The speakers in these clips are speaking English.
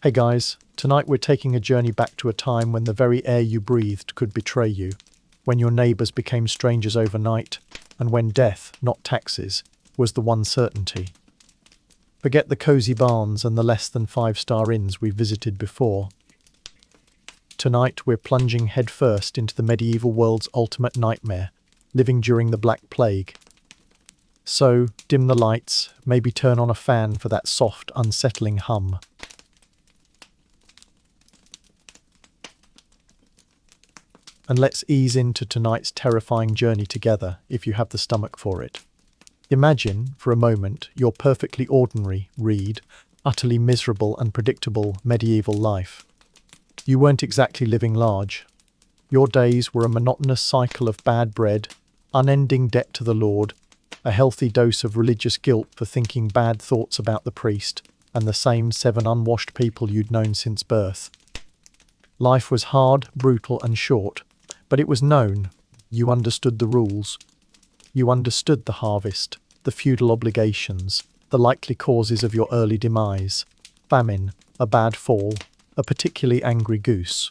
Hey guys, tonight we're taking a journey back to a time when the very air you breathed could betray you, when your neighbours became strangers overnight, and when death, not taxes, was the one certainty. Forget the cosy barns and the less than 5-star inns we've visited before. Tonight we're plunging headfirst into the medieval world's ultimate nightmare, living during the Black Plague. So, dim the lights, maybe turn on a fan for that soft, unsettling hum. And let's ease into tonight's terrifying journey together, if you have the stomach for it. Imagine, for a moment, your perfectly ordinary, utterly miserable and predictable medieval life. You weren't exactly living large. Your days were a monotonous cycle of bad bread, unending debt to the Lord, a healthy dose of religious guilt for thinking bad thoughts about the priest, and the same 7 unwashed people you'd known since birth. Life was hard, brutal, and short. But it was known. You understood the rules. You understood the harvest, the feudal obligations, the likely causes of your early demise. Famine, a bad fall, a particularly angry goose.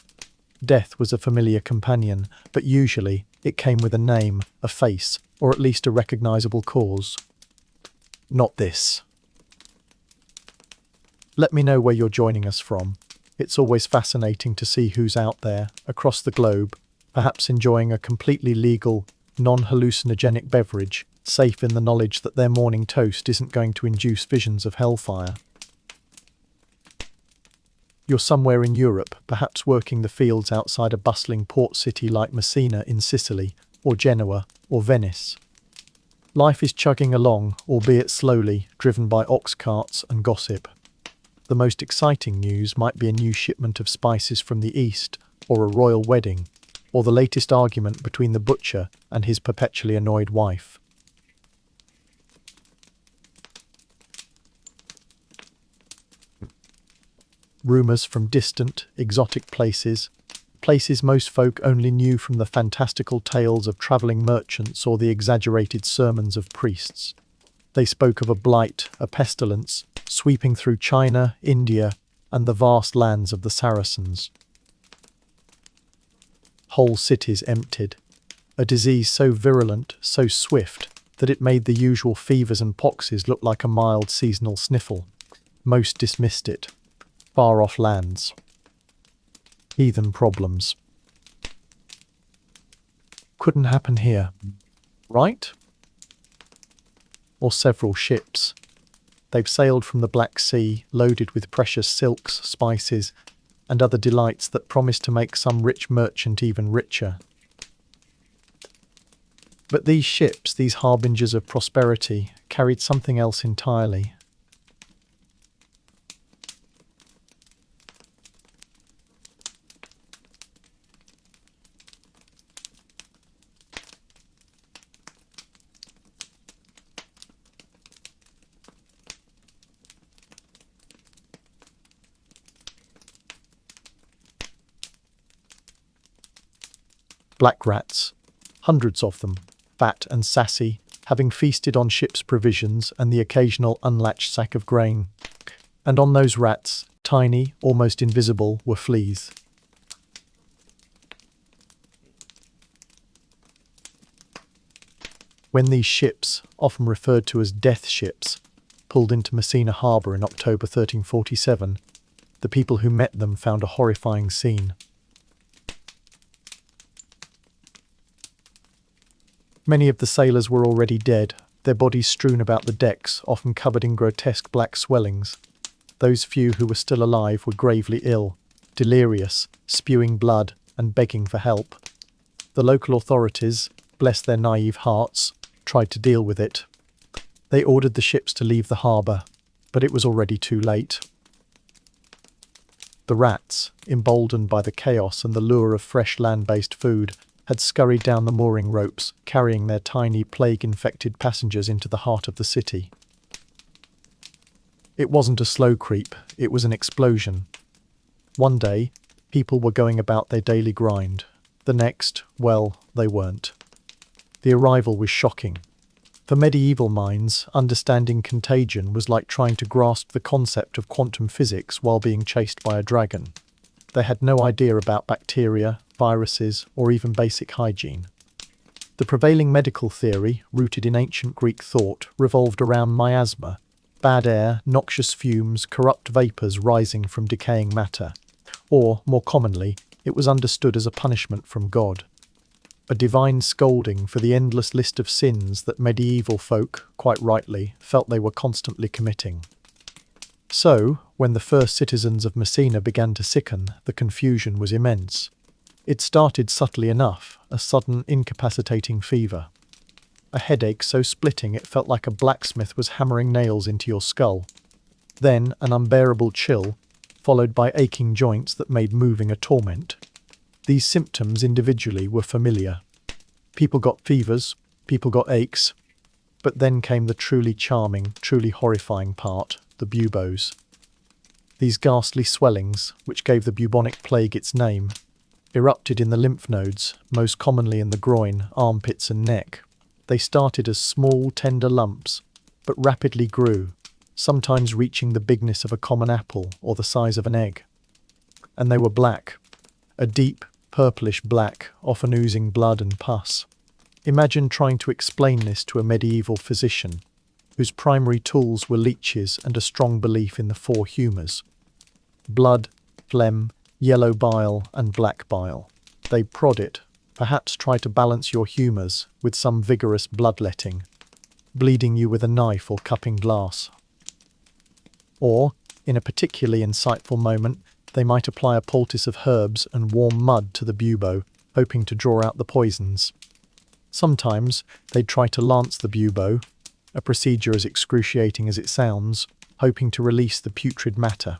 Death was a familiar companion, but usually it came with a name, a face, or at least a recognizable cause. Not this. Let me know where you're joining us from. It's always fascinating to see who's out there, across the globe, perhaps enjoying a completely legal, non-hallucinogenic beverage, safe in the knowledge that their morning toast isn't going to induce visions of hellfire. You're somewhere in Europe, perhaps working the fields outside a bustling port city like Messina in Sicily, or Genoa, or Venice. Life is chugging along, albeit slowly, driven by ox carts and gossip. The most exciting news might be a new shipment of spices from the east, or a royal wedding, or the latest argument between the butcher and his perpetually annoyed wife. Rumours from distant, exotic places most folk only knew from the fantastical tales of travelling merchants or the exaggerated sermons of priests. They spoke of a blight, a pestilence, sweeping through China, India, and the vast lands of the Saracens. Whole cities emptied. A disease so virulent, so swift, that it made the usual fevers and poxes look like a mild seasonal sniffle. Most dismissed it. Far-off lands. Heathen problems. Couldn't happen here. Right? Or several ships. They've sailed from the Black Sea, loaded with precious silks, spices, and other delights that promise to make some rich merchant even richer. But these ships, these harbingers of prosperity, carried something else entirely. Black rats, hundreds of them, fat and sassy, having feasted on ship's provisions and the occasional unlatched sack of grain. And on those rats, tiny, almost invisible, were fleas. When these ships, often referred to as death ships, pulled into Messina harbour in October 1347, the people who met them found a horrifying scene. Many of the sailors were already dead, their bodies strewn about the decks, often covered in grotesque black swellings. Those few who were still alive were gravely ill, delirious, spewing blood, and begging for help. The local authorities, bless their naive hearts, tried to deal with it. They ordered the ships to leave the harbour, but it was already too late. The rats, emboldened by the chaos and the lure of fresh land-based food, had scurried down the mooring ropes, carrying their tiny plague-infected passengers into the heart of the city. It wasn't a slow creep, it was an explosion. One day, people were going about their daily grind. The next, well, they weren't. The arrival was shocking. For medieval minds, understanding contagion was like trying to grasp the concept of quantum physics while being chased by a dragon. They had no idea about bacteria, viruses, or even basic hygiene. The prevailing medical theory, rooted in ancient Greek thought, revolved around miasma, bad air, noxious fumes, corrupt vapours rising from decaying matter. Or, more commonly, it was understood as a punishment from God. A divine scolding for the endless list of sins that medieval folk, quite rightly, felt they were constantly committing. So, when the first citizens of Messina began to sicken, the confusion was immense. It started subtly enough, a sudden incapacitating fever. A headache so splitting it felt like a blacksmith was hammering nails into your skull. Then an unbearable chill, followed by aching joints that made moving a torment. These symptoms individually were familiar. People got fevers, people got aches, but then came the truly charming, truly horrifying part, the buboes. These ghastly swellings, which gave the bubonic plague its name, erupted in the lymph nodes, most commonly in the groin, armpits and neck. They started as small, tender lumps, but rapidly grew, sometimes reaching the bigness of a common apple or the size of an egg. And they were black, a deep, purplish black, often oozing blood and pus. Imagine trying to explain this to a medieval physician, whose primary tools were leeches and a strong belief in the four humours: blood, phlegm, yellow bile and black bile. They prod it, perhaps try to balance your humours with some vigorous bloodletting, bleeding you with a knife or cupping glass. Or, in a particularly insightful moment, they might apply a poultice of herbs and warm mud to the bubo, hoping to draw out the poisons. Sometimes they'd try to lance the bubo, a procedure as excruciating as it sounds, hoping to release the putrid matter.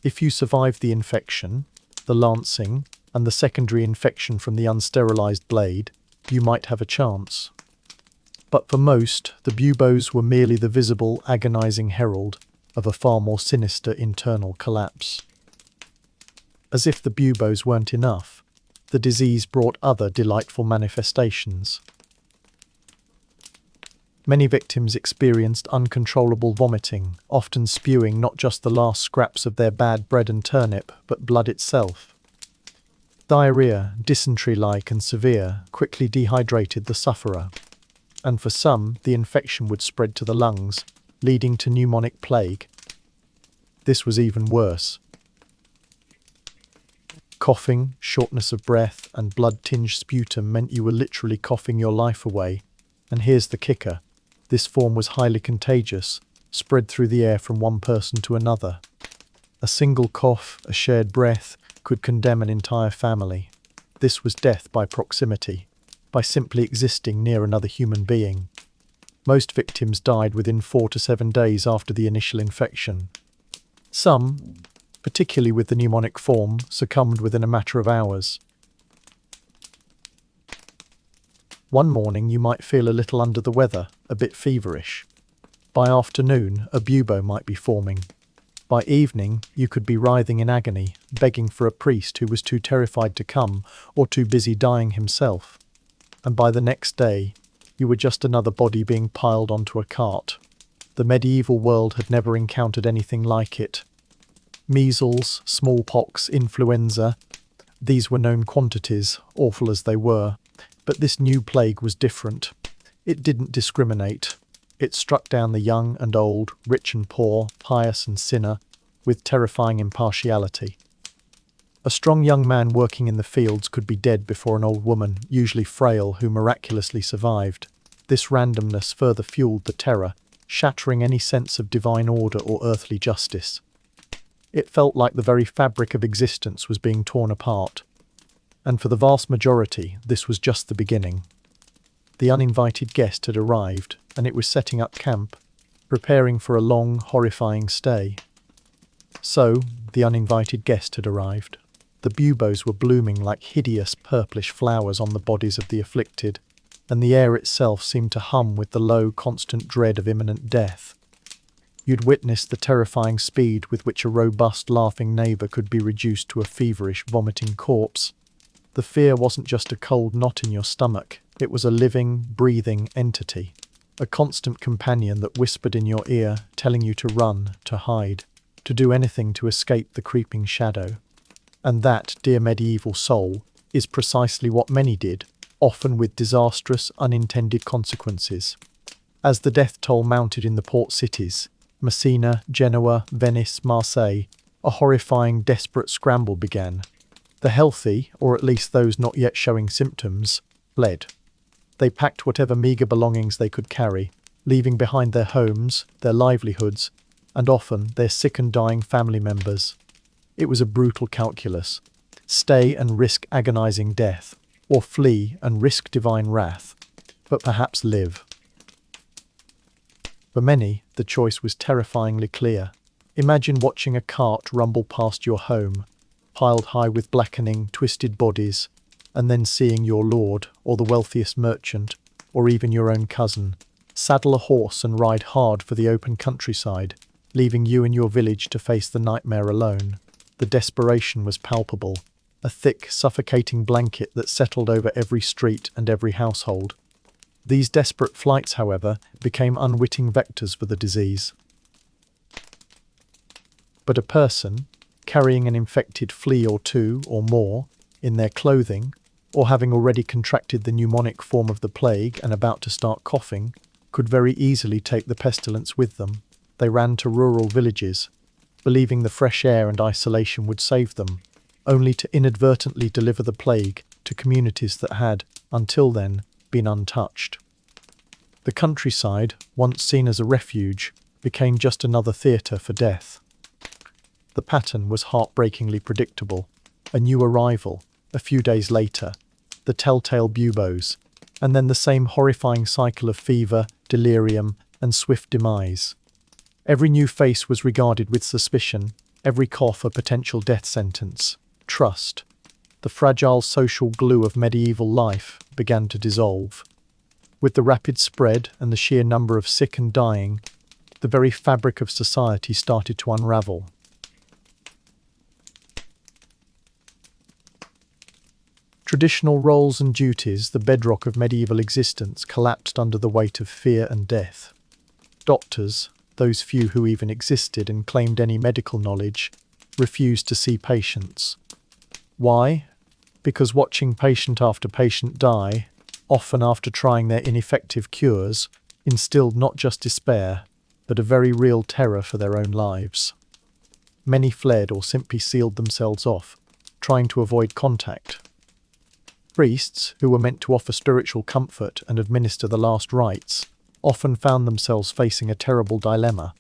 If you survived the infection, the lancing, and the secondary infection from the unsterilized blade, you might have a chance. But for most, the buboes were merely the visible, agonizing herald of a far more sinister internal collapse. As if the buboes weren't enough, the disease brought other delightful manifestations. Many victims experienced uncontrollable vomiting, often spewing not just the last scraps of their bad bread and turnip, but blood itself. Diarrhea, dysentery-like and severe, quickly dehydrated the sufferer. And for some, the infection would spread to the lungs, leading to pneumonic plague. This was even worse. Coughing, shortness of breath, and blood-tinged sputum meant you were literally coughing your life away. And here's the kicker. This form was highly contagious, spread through the air from one person to another. A single cough, a shared breath, could condemn an entire family. This was death by proximity, by simply existing near another human being. Most victims died within 4 to 7 days after the initial infection. Some, particularly with the pneumonic form, succumbed within a matter of hours. One morning you might feel a little under the weather, a bit feverish. By afternoon, a bubo might be forming. By evening, you could be writhing in agony, begging for a priest who was too terrified to come or too busy dying himself. And by the next day, you were just another body being piled onto a cart. The medieval world had never encountered anything like it. Measles, smallpox, influenza, these were known quantities, awful as they were. But this new plague was different. It didn't discriminate. It struck down the young and old, rich and poor, pious and sinner, with terrifying impartiality. A strong young man working in the fields could be dead before an old woman, usually frail, who miraculously survived. This randomness further fueled the terror, shattering any sense of divine order or earthly justice. It felt like the very fabric of existence was being torn apart. And for the vast majority, this was just the beginning. The uninvited guest had arrived, and it was setting up camp, preparing for a long, horrifying stay. So, the uninvited guest had arrived. The buboes were blooming like hideous purplish flowers on the bodies of the afflicted, and the air itself seemed to hum with the low, constant dread of imminent death. You'd witnessed the terrifying speed with which a robust, laughing neighbour could be reduced to a feverish, vomiting corpse. The fear wasn't just a cold knot in your stomach, it was a living, breathing entity. a constant companion that whispered in your ear, telling you to run, to hide, to do anything to escape the creeping shadow. And that, dear medieval soul, is precisely what many did, often with disastrous, unintended consequences. As the death toll mounted in the port cities, Messina, Genoa, Venice, Marseille, a horrifying, desperate scramble began. The healthy, or at least those not yet showing symptoms, fled. They packed whatever meagre belongings they could carry, leaving behind their homes, their livelihoods, and often their sick and dying family members. It was a brutal calculus. Stay and risk agonizing death, or flee and risk divine wrath, but perhaps live. For many, the choice was terrifyingly clear. Imagine watching a cart rumble past your home, piled high with blackening, twisted bodies, and then seeing your lord, or the wealthiest merchant, or even your own cousin, saddle a horse and ride hard for the open countryside, leaving you and your village to face the nightmare alone. The desperation was palpable, a thick, suffocating blanket that settled over every street and every household. These desperate flights, however, became unwitting vectors for the disease. But a person, carrying an infected flea or two or more in their clothing, or having already contracted the pneumonic form of the plague and about to start coughing, could very easily take the pestilence with them. They ran to rural villages, believing the fresh air and isolation would save them, only to inadvertently deliver the plague to communities that had, until then, been untouched. The countryside, once seen as a refuge, became just another theatre for death. The pattern was heartbreakingly predictable. A new arrival, a few days later, the telltale buboes, and then the same horrifying cycle of fever, delirium, and swift demise. Every new face was regarded with suspicion, every cough a potential death sentence. Trust, the fragile social glue of medieval life, began to dissolve. With the rapid spread and the sheer number of sick and dying, the very fabric of society started to unravel. Traditional roles and duties, the bedrock of medieval existence, collapsed under the weight of fear and death. Doctors, those few who even existed and claimed any medical knowledge, refused to see patients. Why? Because watching patient after patient die, often after trying their ineffective cures, instilled not just despair, but a very real terror for their own lives. Many fled or simply sealed themselves off, trying to avoid contact. Priests, who were meant to offer spiritual comfort and administer the last rites, often found themselves facing a terrible dilemma.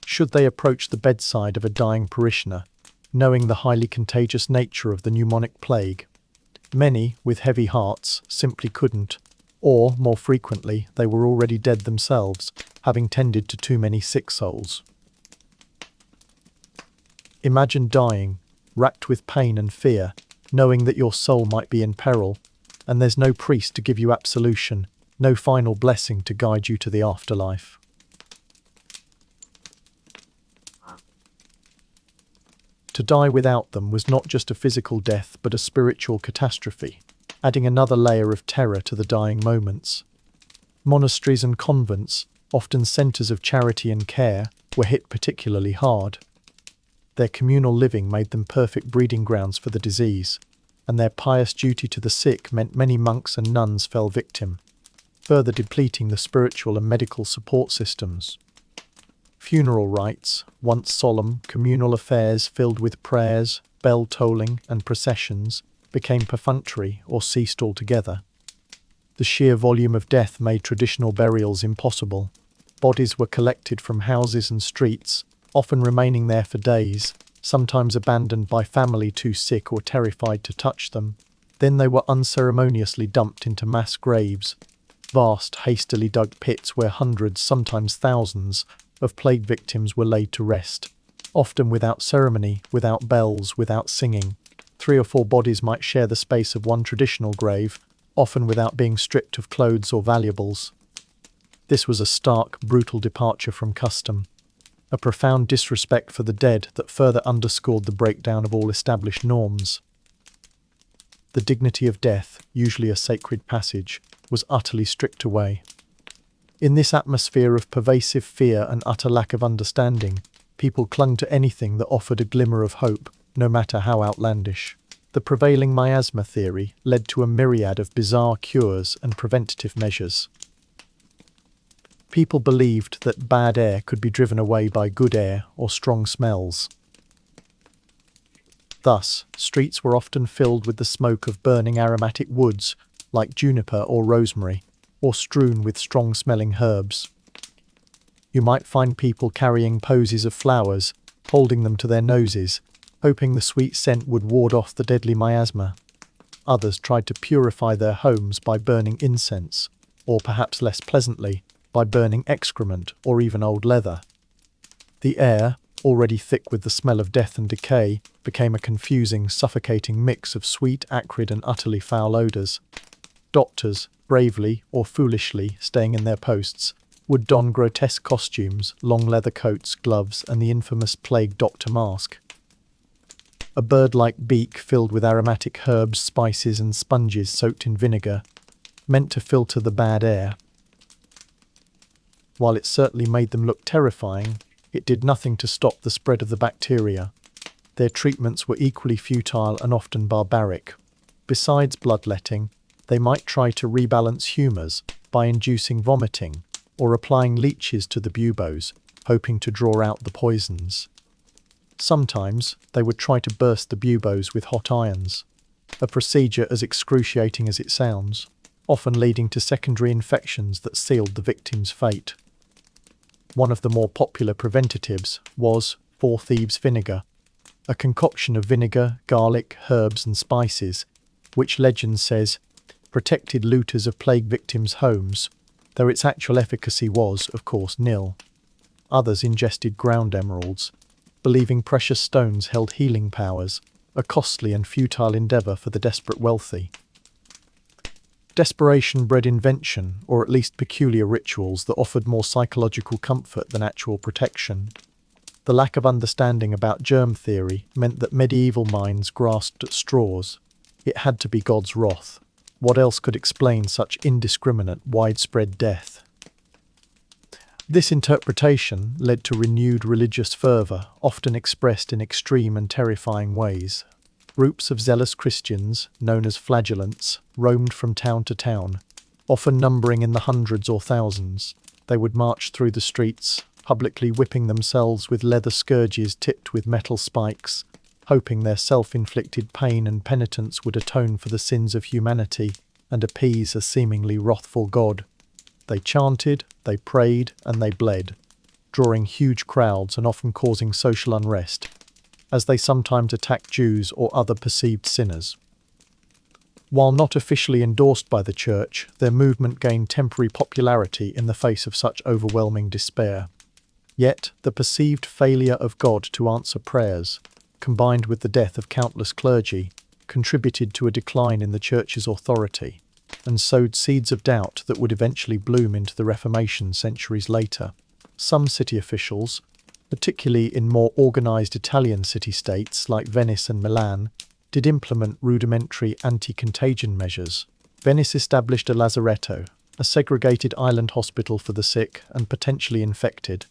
Should they approach the bedside of a dying parishioner, knowing the highly contagious nature of the pneumonic plague? Many, with heavy hearts, simply couldn't, or, more frequently, they were already dead themselves, having tended to too many sick souls. Imagine dying, racked with pain and fear, knowing that your soul might be in peril, and there's no priest to give you absolution, no final blessing to guide you to the afterlife. To die without them was not just a physical death but a spiritual catastrophe, adding another layer of terror to the dying moments. Monasteries and convents, often centres of charity and care, were hit particularly hard. Their communal living made them perfect breeding grounds for the disease, and their pious duty to the sick meant many monks and nuns fell victim, further depleting the spiritual and medical support systems. Funeral rites, once solemn, communal affairs filled with prayers, bell tolling, and processions, became perfunctory or ceased altogether. The sheer volume of death made traditional burials impossible. Bodies were collected from houses and streets, often remaining there for days, sometimes abandoned by family too sick or terrified to touch them. Then they were unceremoniously dumped into mass graves, vast, hastily dug pits where hundreds, sometimes thousands, of plague victims were laid to rest, often without ceremony, without bells, without singing. 3 or 4 bodies might share the space of one traditional grave, often without being stripped of clothes or valuables. This was a stark, brutal departure from custom, a profound disrespect for the dead that further underscored the breakdown of all established norms. The dignity of death, usually a sacred passage, was utterly stripped away. In this atmosphere of pervasive fear and utter lack of understanding, people clung to anything that offered a glimmer of hope, no matter how outlandish. The prevailing miasma theory led to a myriad of bizarre cures and preventative measures. People believed that bad air could be driven away by good air or strong smells. Thus, streets were often filled with the smoke of burning aromatic woods, like juniper or rosemary, or strewn with strong-smelling herbs. You might find people carrying posies of flowers, holding them to their noses, hoping the sweet scent would ward off the deadly miasma. Others tried to purify their homes by burning incense, or perhaps less pleasantly, by burning excrement or even old leather. The air, already thick with the smell of death and decay, became a confusing, suffocating mix of sweet, acrid and utterly foul odours. Doctors, bravely or foolishly staying in their posts, would don grotesque costumes, long leather coats, gloves and the infamous plague doctor mask. A bird-like beak filled with aromatic herbs, spices and sponges soaked in vinegar, meant to filter the bad air. While it certainly made them look terrifying, it did nothing to stop the spread of the bacteria. Their treatments were equally futile and often barbaric. Besides bloodletting, they might try to rebalance humours by inducing vomiting or applying leeches to the buboes, hoping to draw out the poisons. Sometimes they would try to burst the buboes with hot irons, a procedure as excruciating as it sounds, often leading to secondary infections that sealed the victim's fate. One of the more popular preventatives was Four Thieves vinegar, a concoction of vinegar, garlic, herbs and spices, which legend says protected looters of plague victims' homes, though its actual efficacy was, of course, nil. Others ingested ground emeralds, believing precious stones held healing powers, a costly and futile endeavour for the desperate wealthy. Desperation bred invention, or at least peculiar rituals that offered more psychological comfort than actual protection. The lack of understanding about germ theory meant that medieval minds grasped at straws. It had to be God's wrath. What else could explain such indiscriminate, widespread death? This interpretation led to renewed religious fervour, often expressed in extreme and terrifying ways. Groups of zealous Christians, known as flagellants, roamed from town to town, often numbering in the hundreds or thousands. They would march through the streets, publicly whipping themselves with leather scourges tipped with metal spikes, hoping their self-inflicted pain and penitence would atone for the sins of humanity and appease a seemingly wrathful God. They chanted, they prayed, and they bled, drawing huge crowds and often causing social unrest, as they sometimes attacked Jews or other perceived sinners. While not officially endorsed by the Church, their movement gained temporary popularity in the face of such overwhelming despair. Yet, the perceived failure of God to answer prayers, combined with the death of countless clergy, contributed to a decline in the Church's authority, and sowed seeds of doubt that would eventually bloom into the Reformation centuries later. Some city officials, particularly in more organised Italian city-states like Venice and Milan, did implement rudimentary anti-contagion measures. Venice established a lazaretto, a segregated island hospital for the sick and potentially infected,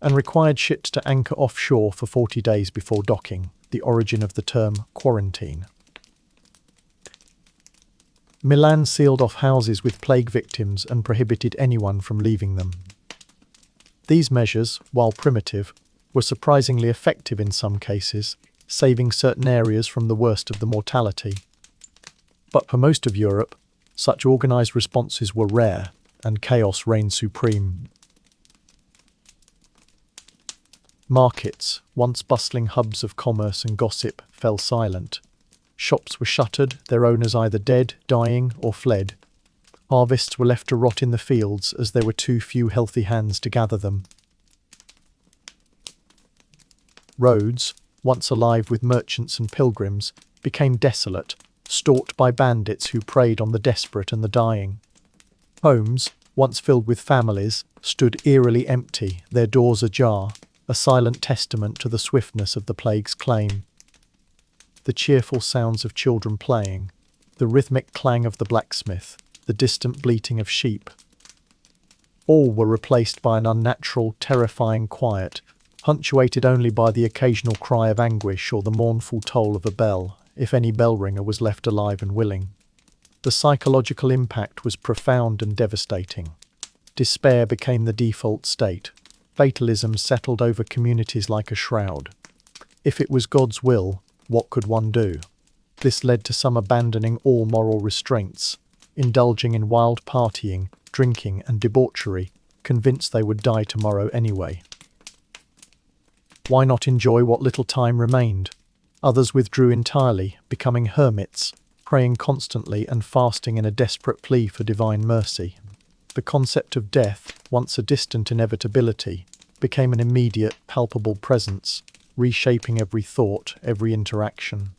and required ships to anchor offshore for 40 days before docking, the origin of the term quarantine. Milan sealed off houses with plague victims and prohibited anyone from leaving them. These measures, while primitive, were surprisingly effective in some cases, saving certain areas from the worst of the mortality. But for most of Europe, such organised responses were rare, and chaos reigned supreme. Markets, once bustling hubs of commerce and gossip, fell silent. Shops were shuttered, their owners either dead, dying, or fled. Harvests were left to rot in the fields as there were too few healthy hands to gather them. Roads, once alive with merchants and pilgrims, became desolate, stalked by bandits who preyed on the desperate and the dying. Homes, once filled with families, stood eerily empty, their doors ajar, a silent testament to the swiftness of the plague's claim. The cheerful sounds of children playing, the rhythmic clang of the blacksmith, the distant bleating of sheep, All were replaced by an unnatural, terrifying quiet, punctuated only by the occasional cry of anguish or the mournful toll of a bell, if any bell ringer was left alive and willing. The psychological impact was profound and devastating. Despair became the default state. Fatalism settled over communities like a shroud. If it was God's will, what could one do? This led to some abandoning all moral restraints, indulging in wild partying, drinking and debauchery, convinced they would die tomorrow anyway. Why not enjoy what little time remained? Others withdrew entirely, becoming hermits, praying constantly and fasting in a desperate plea for divine mercy. The concept of death, once a distant inevitability, became an immediate, palpable presence, reshaping every thought, every interaction.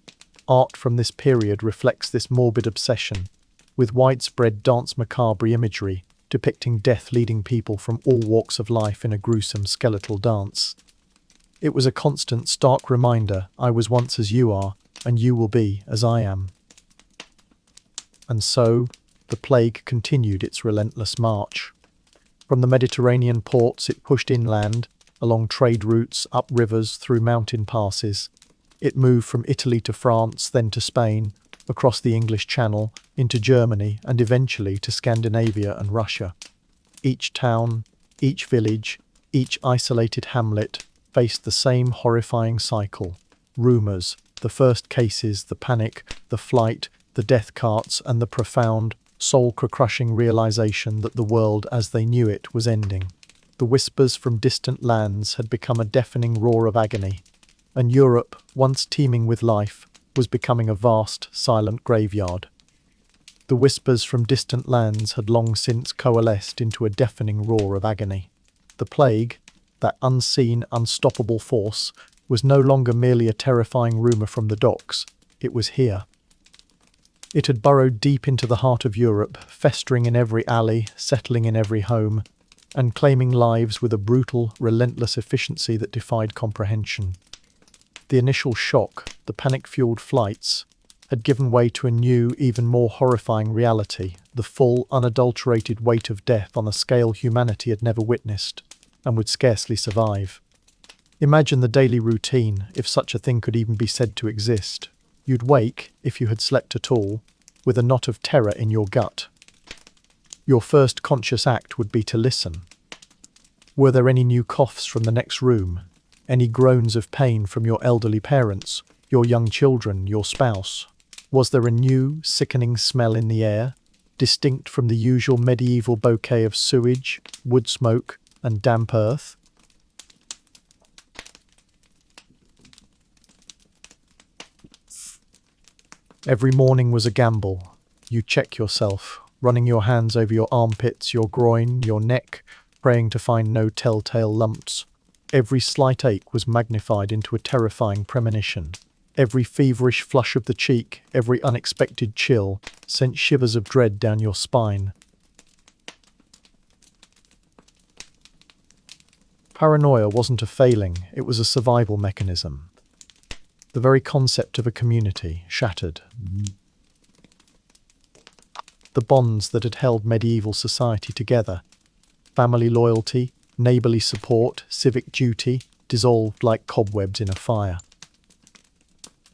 Art from this period reflects this morbid obsession, with widespread danse macabre imagery depicting death leading people from all walks of life in a gruesome skeletal dance. It was a constant, stark reminder, I was once as you are, and you will be as I am. And so, the plague continued its relentless march. From the Mediterranean ports it pushed inland, along trade routes, up rivers, through mountain passes. It moved from Italy to France, then to Spain, across the English Channel, into Germany, and eventually to Scandinavia and Russia. Each town, each village, each isolated hamlet faced the same horrifying cycle. Rumours, the first cases, the panic, the flight, the death carts, and the profound, soul-crushing realization that the world as they knew it was ending. The whispers from distant lands had become a deafening roar of agony, and Europe, once teeming with life, was becoming a vast, silent graveyard. The whispers from distant lands had long since coalesced into a deafening roar of agony. The plague, that unseen, unstoppable force, was no longer merely a terrifying rumour from the docks. It was here. It had burrowed deep into the heart of Europe, festering in every alley, settling in every home, and claiming lives with a brutal, relentless efficiency that defied comprehension. The initial shock, the panic-fueled flights, had given way to a new, even more horrifying reality, the full, unadulterated weight of death on a scale humanity had never witnessed, and would scarcely survive. Imagine the daily routine, if such a thing could even be said to exist. You'd wake, if you had slept at all, with a knot of terror in your gut. Your first conscious act would be to listen. Were there any new coughs from the next room? Any groans of pain from your elderly parents, your young children, your spouse? Was there a new, sickening smell in the air, distinct from the usual medieval bouquet of sewage, wood smoke, and damp earth? Every morning was a gamble. You check yourself, running your hands over your armpits, your groin, your neck, praying to find no telltale lumps. Every slight ache was magnified into a terrifying premonition. Every feverish flush of the cheek, every unexpected chill, sent shivers of dread down your spine. Paranoia wasn't a failing, it was a survival mechanism. The very concept of a community shattered. The bonds that had held medieval society together, family loyalty, neighbourly support, civic duty, dissolved like cobwebs in a fire.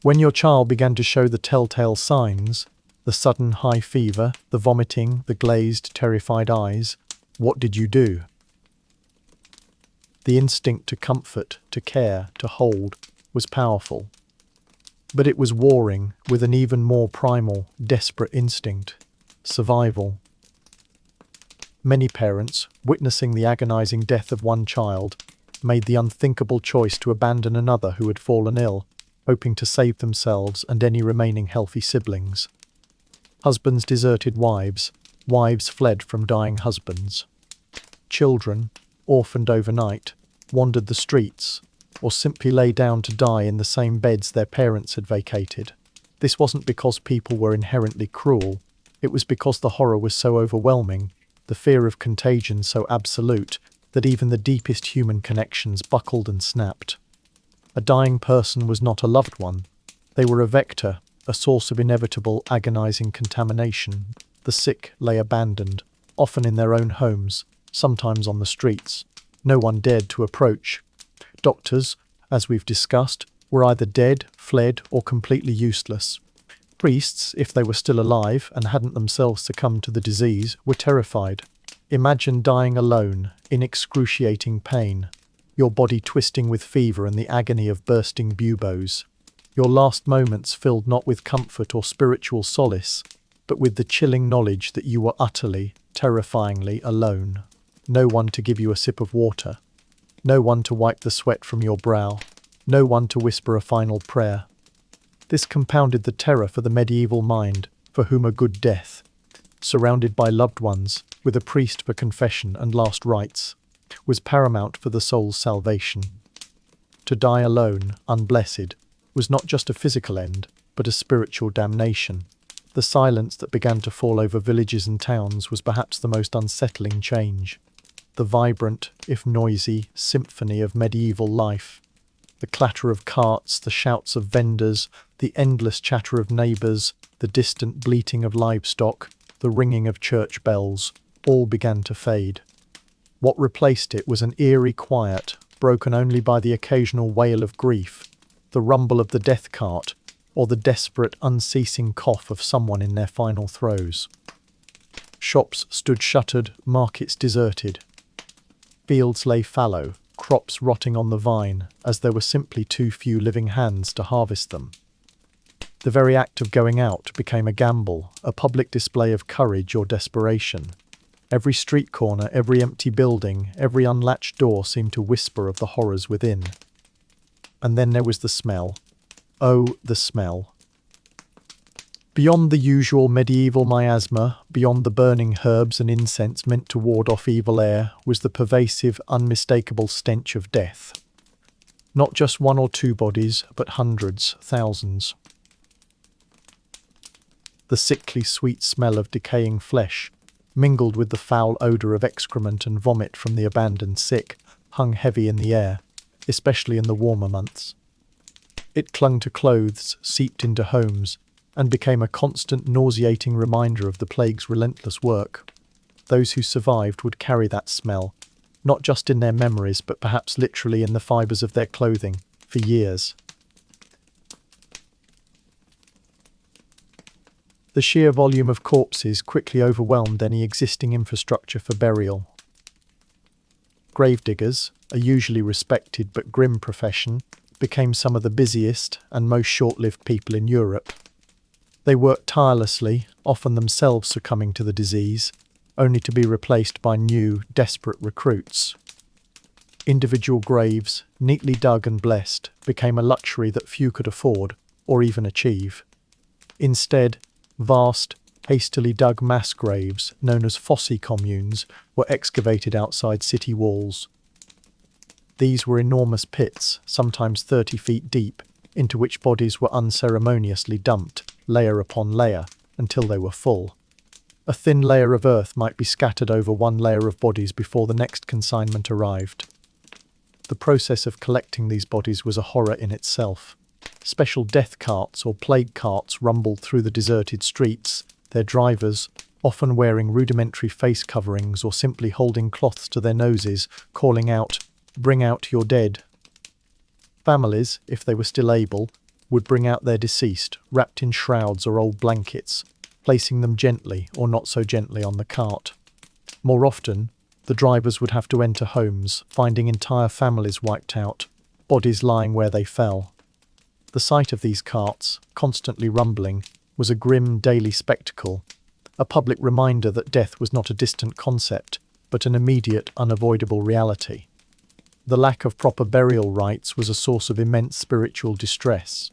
When your child began to show the telltale signs, the sudden high fever, the vomiting, the glazed, terrified eyes, what did you do? The instinct to comfort, to care, to hold, was powerful. But it was warring with an even more primal, desperate instinct: survival. Many parents, witnessing the agonizing death of one child, made the unthinkable choice to abandon another who had fallen ill, hoping to save themselves and any remaining healthy siblings. Husbands deserted wives, wives fled from dying husbands. Children, orphaned overnight, wandered the streets, or simply lay down to die in the same beds their parents had vacated. This wasn't because people were inherently cruel, it was because the horror was so overwhelming, the fear of contagion so absolute, that even the deepest human connections buckled and snapped. A dying person was not a loved one. They were a vector, a source of inevitable, agonizing contamination. The sick lay abandoned, often in their own homes, sometimes on the streets. No one dared to approach. Doctors, as we've discussed, were either dead, fled, or completely useless. Priests, if they were still alive and hadn't themselves succumbed to the disease, were terrified. Imagine dying alone, in excruciating pain, your body twisting with fever and the agony of bursting buboes. Your last moments filled not with comfort or spiritual solace, but with the chilling knowledge that you were utterly, terrifyingly alone. No one to give you a sip of water. No one to wipe the sweat from your brow. No one to whisper a final prayer. This compounded the terror for the medieval mind, for whom a good death, surrounded by loved ones, with a priest for confession and last rites, was paramount for the soul's salvation. To die alone, unblessed, was not just a physical end, but a spiritual damnation. The silence that began to fall over villages and towns was perhaps the most unsettling change. The vibrant, if noisy, symphony of medieval life. The clatter of carts, the shouts of vendors, the endless chatter of neighbours, the distant bleating of livestock, the ringing of church bells, all began to fade. What replaced it was an eerie quiet, broken only by the occasional wail of grief, the rumble of the death cart, or the desperate, unceasing cough of someone in their final throes. Shops stood shuttered, markets deserted. Fields lay fallow, crops rotting on the vine, as there were simply too few living hands to harvest them. The very act of going out became a gamble, a public display of courage or desperation. Every street corner, every empty building, every unlatched door seemed to whisper of the horrors within. And then there was the smell. Oh, the smell. Beyond the usual medieval miasma, beyond the burning herbs and incense meant to ward off evil air, was the pervasive, unmistakable stench of death. Not just one or two bodies, but hundreds, thousands. The sickly sweet smell of decaying flesh, mingled with the foul odour of excrement and vomit from the abandoned sick, hung heavy in the air, especially in the warmer months. It clung to clothes, seeped into homes, and became a constant nauseating reminder of the plague's relentless work. Those who survived would carry that smell, not just in their memories, but perhaps literally in the fibres of their clothing, for years. The sheer volume of corpses quickly overwhelmed any existing infrastructure for burial. Gravediggers, a usually respected but grim profession, became some of the busiest and most short-lived people in Europe. They worked tirelessly, often themselves succumbing to the disease, only to be replaced by new, desperate recruits. Individual graves, neatly dug and blessed, became a luxury that few could afford or even achieve. Instead, vast, hastily dug mass graves, known as fosse communes, were excavated outside city walls. These were enormous pits, sometimes 30 feet deep, into which bodies were unceremoniously dumped, layer upon layer, until they were full. A thin layer of earth might be scattered over one layer of bodies before the next consignment arrived. The process of collecting these bodies was a horror in itself. Special death carts or plague carts rumbled through the deserted streets, their drivers, often wearing rudimentary face coverings or simply holding cloths to their noses, calling out, "Bring out your dead." Families, if they were still able, would bring out their deceased, wrapped in shrouds or old blankets, placing them gently or not so gently on the cart. More often, the drivers would have to enter homes, finding entire families wiped out, bodies lying where they fell. The sight of these carts, constantly rumbling, was a grim daily spectacle, a public reminder that death was not a distant concept, but an immediate, unavoidable reality. The lack of proper burial rites was a source of immense spiritual distress.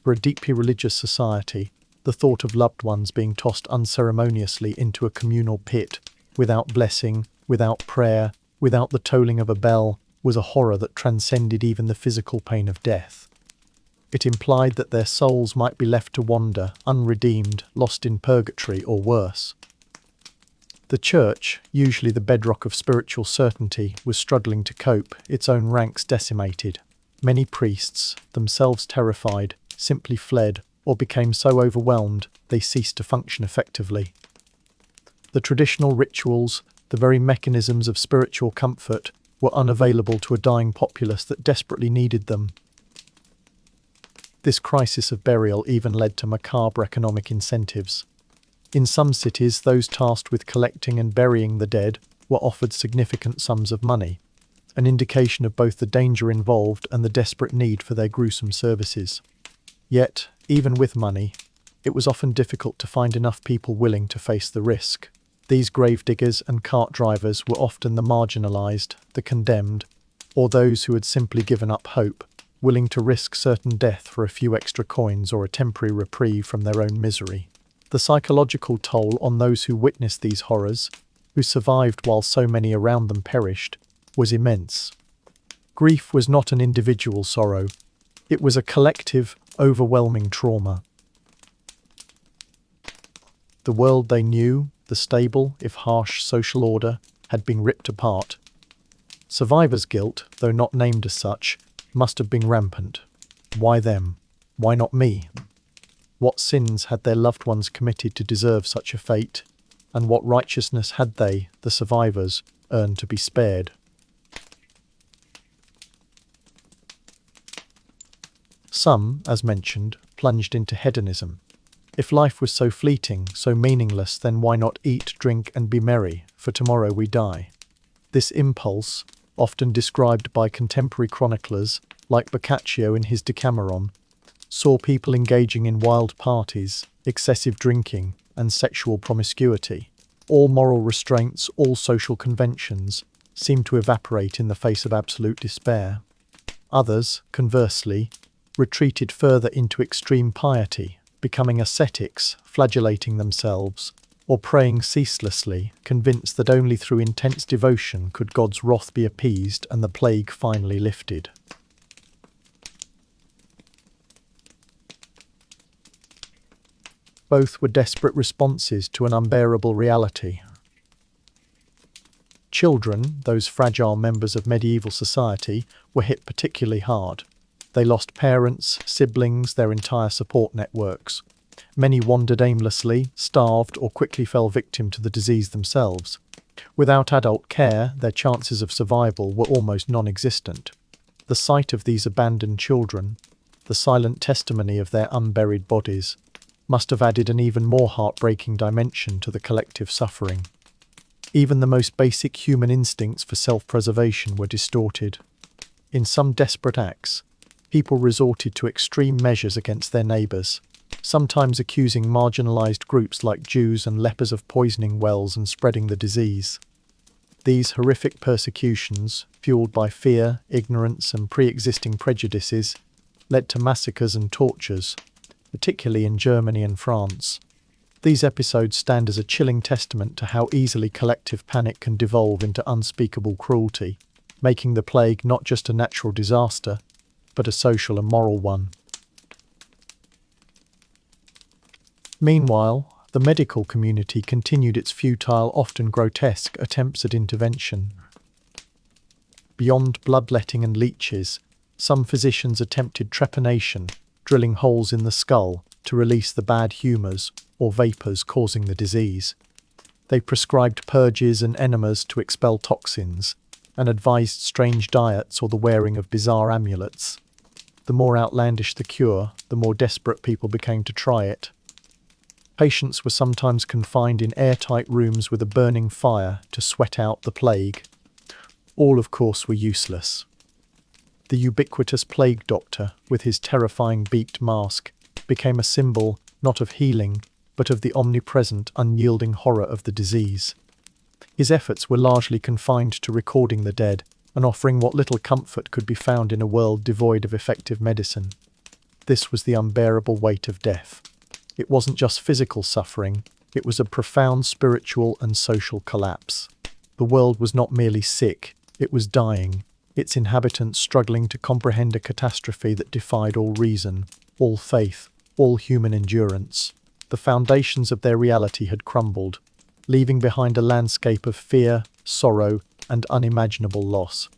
For a deeply religious society, the thought of loved ones being tossed unceremoniously into a communal pit, without blessing, without prayer, without the tolling of a bell, was a horror that transcended even the physical pain of death. It implied that their souls might be left to wander, unredeemed, lost in purgatory or worse. The church, usually the bedrock of spiritual certainty, was struggling to cope, its own ranks decimated. Many priests, themselves terrified, simply fled or became so overwhelmed they ceased to function effectively. The traditional rituals, The very mechanisms of spiritual comfort were unavailable to a dying populace that desperately needed them. This crisis of burial even led to macabre economic incentives. In some cities, those tasked with collecting and burying the dead were offered significant sums of money, an indication of both the danger involved and the desperate need for their gruesome services. Yet, even with money, it was often difficult to find enough people willing to face the risk. These gravediggers and cart drivers were often the marginalised, the condemned, or those who had simply given up hope, willing to risk certain death for a few extra coins or a temporary reprieve from their own misery. The psychological toll on those who witnessed these horrors, who survived while so many around them perished, was immense. Grief was not an individual sorrow, it was a collective, overwhelming trauma. The world they knew, the stable, if harsh, social order, had been ripped apart. Survivors' guilt, though not named as such, must have been rampant. Why them? Why not me? What sins had their loved ones committed to deserve such a fate? And what righteousness had they, the survivors, earned to be spared? Some, as mentioned, plunged into hedonism. If life was so fleeting, so meaningless, then why not eat, drink, and be merry, for tomorrow we die? This impulse, often described by contemporary chroniclers, like Boccaccio in his Decameron, saw people engaging in wild parties, excessive drinking, and sexual promiscuity. All moral restraints, all social conventions, seemed to evaporate in the face of absolute despair. Others, conversely, retreated further into extreme piety, becoming ascetics, flagellating themselves, or praying ceaselessly, convinced that only through intense devotion could God's wrath be appeased and the plague finally lifted. Both were desperate responses to an unbearable reality. Children, those fragile members of medieval society, were hit particularly hard. They lost parents, siblings, their entire support networks. Many wandered aimlessly, starved, or quickly fell victim to the disease themselves. Without adult care, their chances of survival were almost non-existent. The sight of these abandoned children, the silent testimony of their unburied bodies, must have added an even more heartbreaking dimension to the collective suffering. Even the most basic human instincts for self-preservation were distorted. In some desperate acts, people resorted to extreme measures against their neighbours, sometimes accusing marginalised groups like Jews and lepers of poisoning wells and spreading the disease. These horrific persecutions, fueled by fear, ignorance and pre-existing prejudices, led to massacres and tortures, particularly in Germany and France. These episodes stand as a chilling testament to how easily collective panic can devolve into unspeakable cruelty, making the plague not just a natural disaster, but a social and moral one. Meanwhile, the medical community continued its futile, often grotesque, attempts at intervention. Beyond bloodletting and leeches, some physicians attempted trepanation, drilling holes in the skull to release the bad humours or vapours causing the disease. They prescribed purges and enemas to expel toxins, and advised strange diets or the wearing of bizarre amulets. The more outlandish the cure, the more desperate people became to try it. Patients were sometimes confined in airtight rooms with a burning fire to sweat out the plague. All, of course, were useless. The ubiquitous plague doctor, with his terrifying beaked mask, became a symbol not of healing, but of the omnipresent, unyielding horror of the disease. His efforts were largely confined to recording the dead and offering what little comfort could be found in a world devoid of effective medicine. This was the unbearable weight of death. It wasn't just physical suffering, it was a profound spiritual and social collapse. The world was not merely sick, it was dying, its inhabitants struggling to comprehend a catastrophe that defied all reason, all faith, all human endurance. The foundations of their reality had crumbled, leaving behind a landscape of fear, sorrow, and unimaginable loss.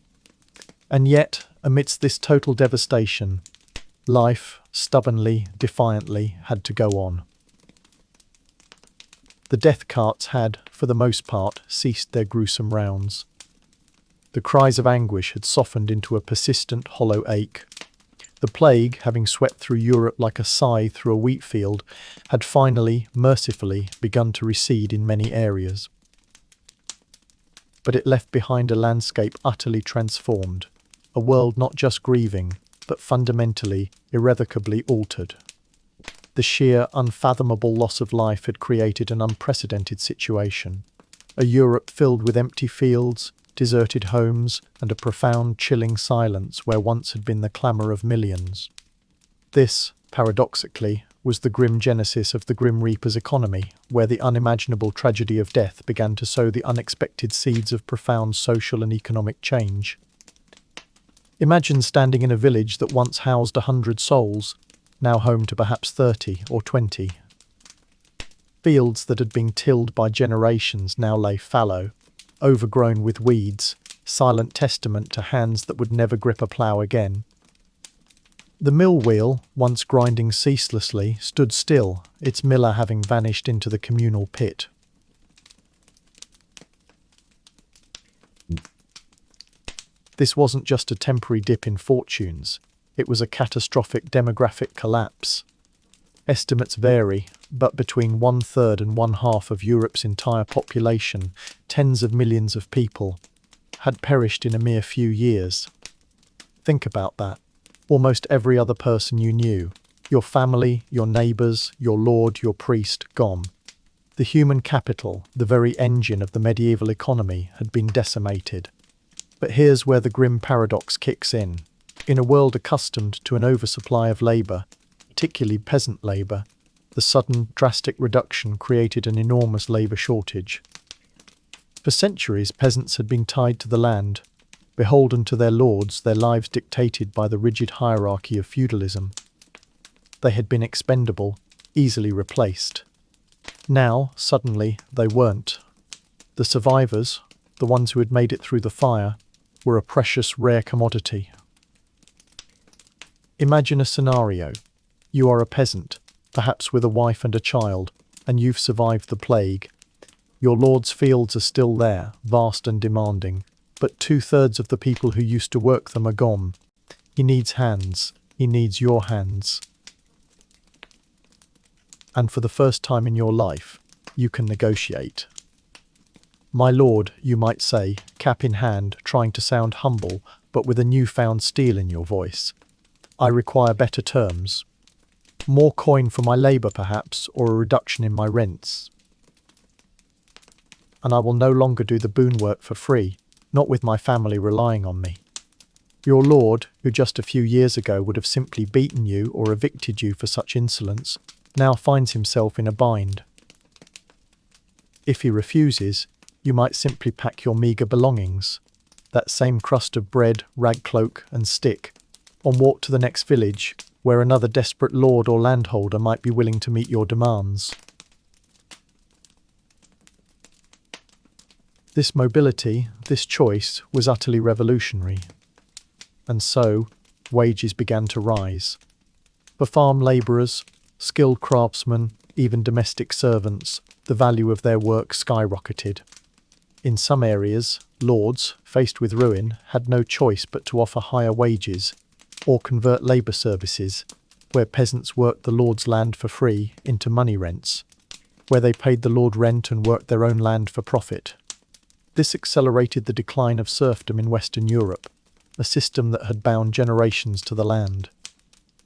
And yet, amidst this total devastation, life, stubbornly, defiantly, had to go on. The death carts had, for the most part, ceased their gruesome rounds. The cries of anguish had softened into a persistent, hollow ache. The plague, having swept through Europe like a scythe through a wheat field, had finally, mercifully, begun to recede in many areas. But it left behind a landscape utterly transformed, a world not just grieving, but fundamentally, irrevocably altered. The sheer, unfathomable loss of life had created an unprecedented situation. A Europe filled with empty fields, deserted homes, and a profound, chilling silence where once had been the clamour of millions. This, paradoxically, was the grim genesis of the Grim Reaper's economy, where the unimaginable tragedy of death began to sow the unexpected seeds of profound social and economic change. Imagine standing in a village that once housed 100 souls, now home to perhaps 30 or 20. Fields that had been tilled by generations now lay fallow, overgrown with weeds, silent testament to hands that would never grip a plough again. The mill wheel, once grinding ceaselessly, stood still, its miller having vanished into the communal pit. This wasn't just a temporary dip in fortunes, it was a catastrophic demographic collapse. Estimates vary, but between 1/3 and 1/2 of Europe's entire population, tens of millions of people, had perished in a mere few years. Think about that. Almost every other person you knew, your family, your neighbours, your lord, your priest, gone. The human capital, the very engine of the medieval economy, had been decimated. But here's where the grim paradox kicks in. In a world accustomed to an oversupply of labour, particularly peasant labour, the sudden, drastic reduction created an enormous labour shortage. For centuries, peasants had been tied to the land, beholden to their lords, their lives dictated by the rigid hierarchy of feudalism. They had been expendable, easily replaced. Now, suddenly, they weren't. The survivors, the ones who had made it through the fire, were a precious, rare commodity. Imagine a scenario. You are a peasant, perhaps with a wife and a child, and you've survived the plague. Your lord's fields are still there, vast and demanding, but 2/3 of the people who used to work them are gone. He needs hands. He needs your hands. And for the first time in your life, you can negotiate. My lord, you might say, cap in hand, trying to sound humble, but with a newfound steel in your voice. I require better terms. More coin for my labour perhaps, or a reduction in my rents. And I will no longer do the boon work for free, not with my family relying on me. Your lord, who just a few years ago would have simply beaten you or evicted you for such insolence, now finds himself in a bind. If he refuses, you might simply pack your meagre belongings, that same crust of bread, rag cloak and stick, and walk to the next village, where another desperate lord or landholder might be willing to meet your demands. This mobility, this choice, was utterly revolutionary. And so, wages began to rise. For farm labourers, skilled craftsmen, even domestic servants, the value of their work skyrocketed. In some areas, lords, faced with ruin, had no choice but to offer higher wages, or convert labour services, where peasants worked the lord's land for free, into money rents, where they paid the lord rent and worked their own land for profit. This accelerated the decline of serfdom in Western Europe, a system that had bound generations to the land.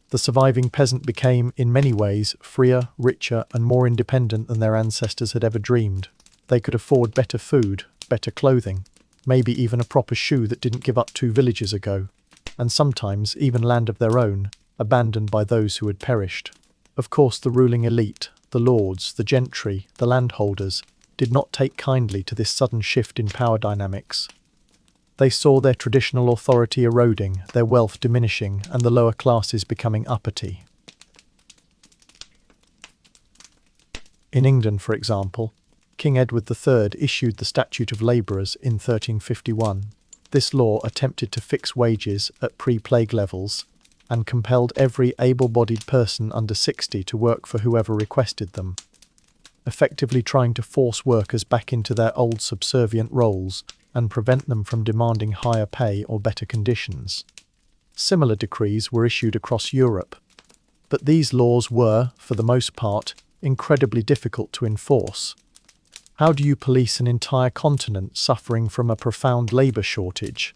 The surviving peasant became, in many ways, freer, richer, and more independent than their ancestors had ever dreamed. They could afford better food, better clothing, maybe even a proper shoe that didn't give up 2 villages ago, and sometimes even land of their own, abandoned by those who had perished. Of course, the ruling elite, the lords, the gentry, the landholders, did not take kindly to this sudden shift in power dynamics. They saw their traditional authority eroding, their wealth diminishing, and the lower classes becoming uppity. In England, for example, King Edward III issued the Statute of Labourers in 1351. This law attempted to fix wages at pre-plague levels and compelled every able-bodied person under 60 to work for whoever requested them. effectively trying to force workers back into their old subservient roles and prevent them from demanding higher pay or better conditions. Similar decrees were issued across Europe, but these laws were, for the most part, incredibly difficult to enforce. How do you police an entire continent suffering from a profound labour shortage?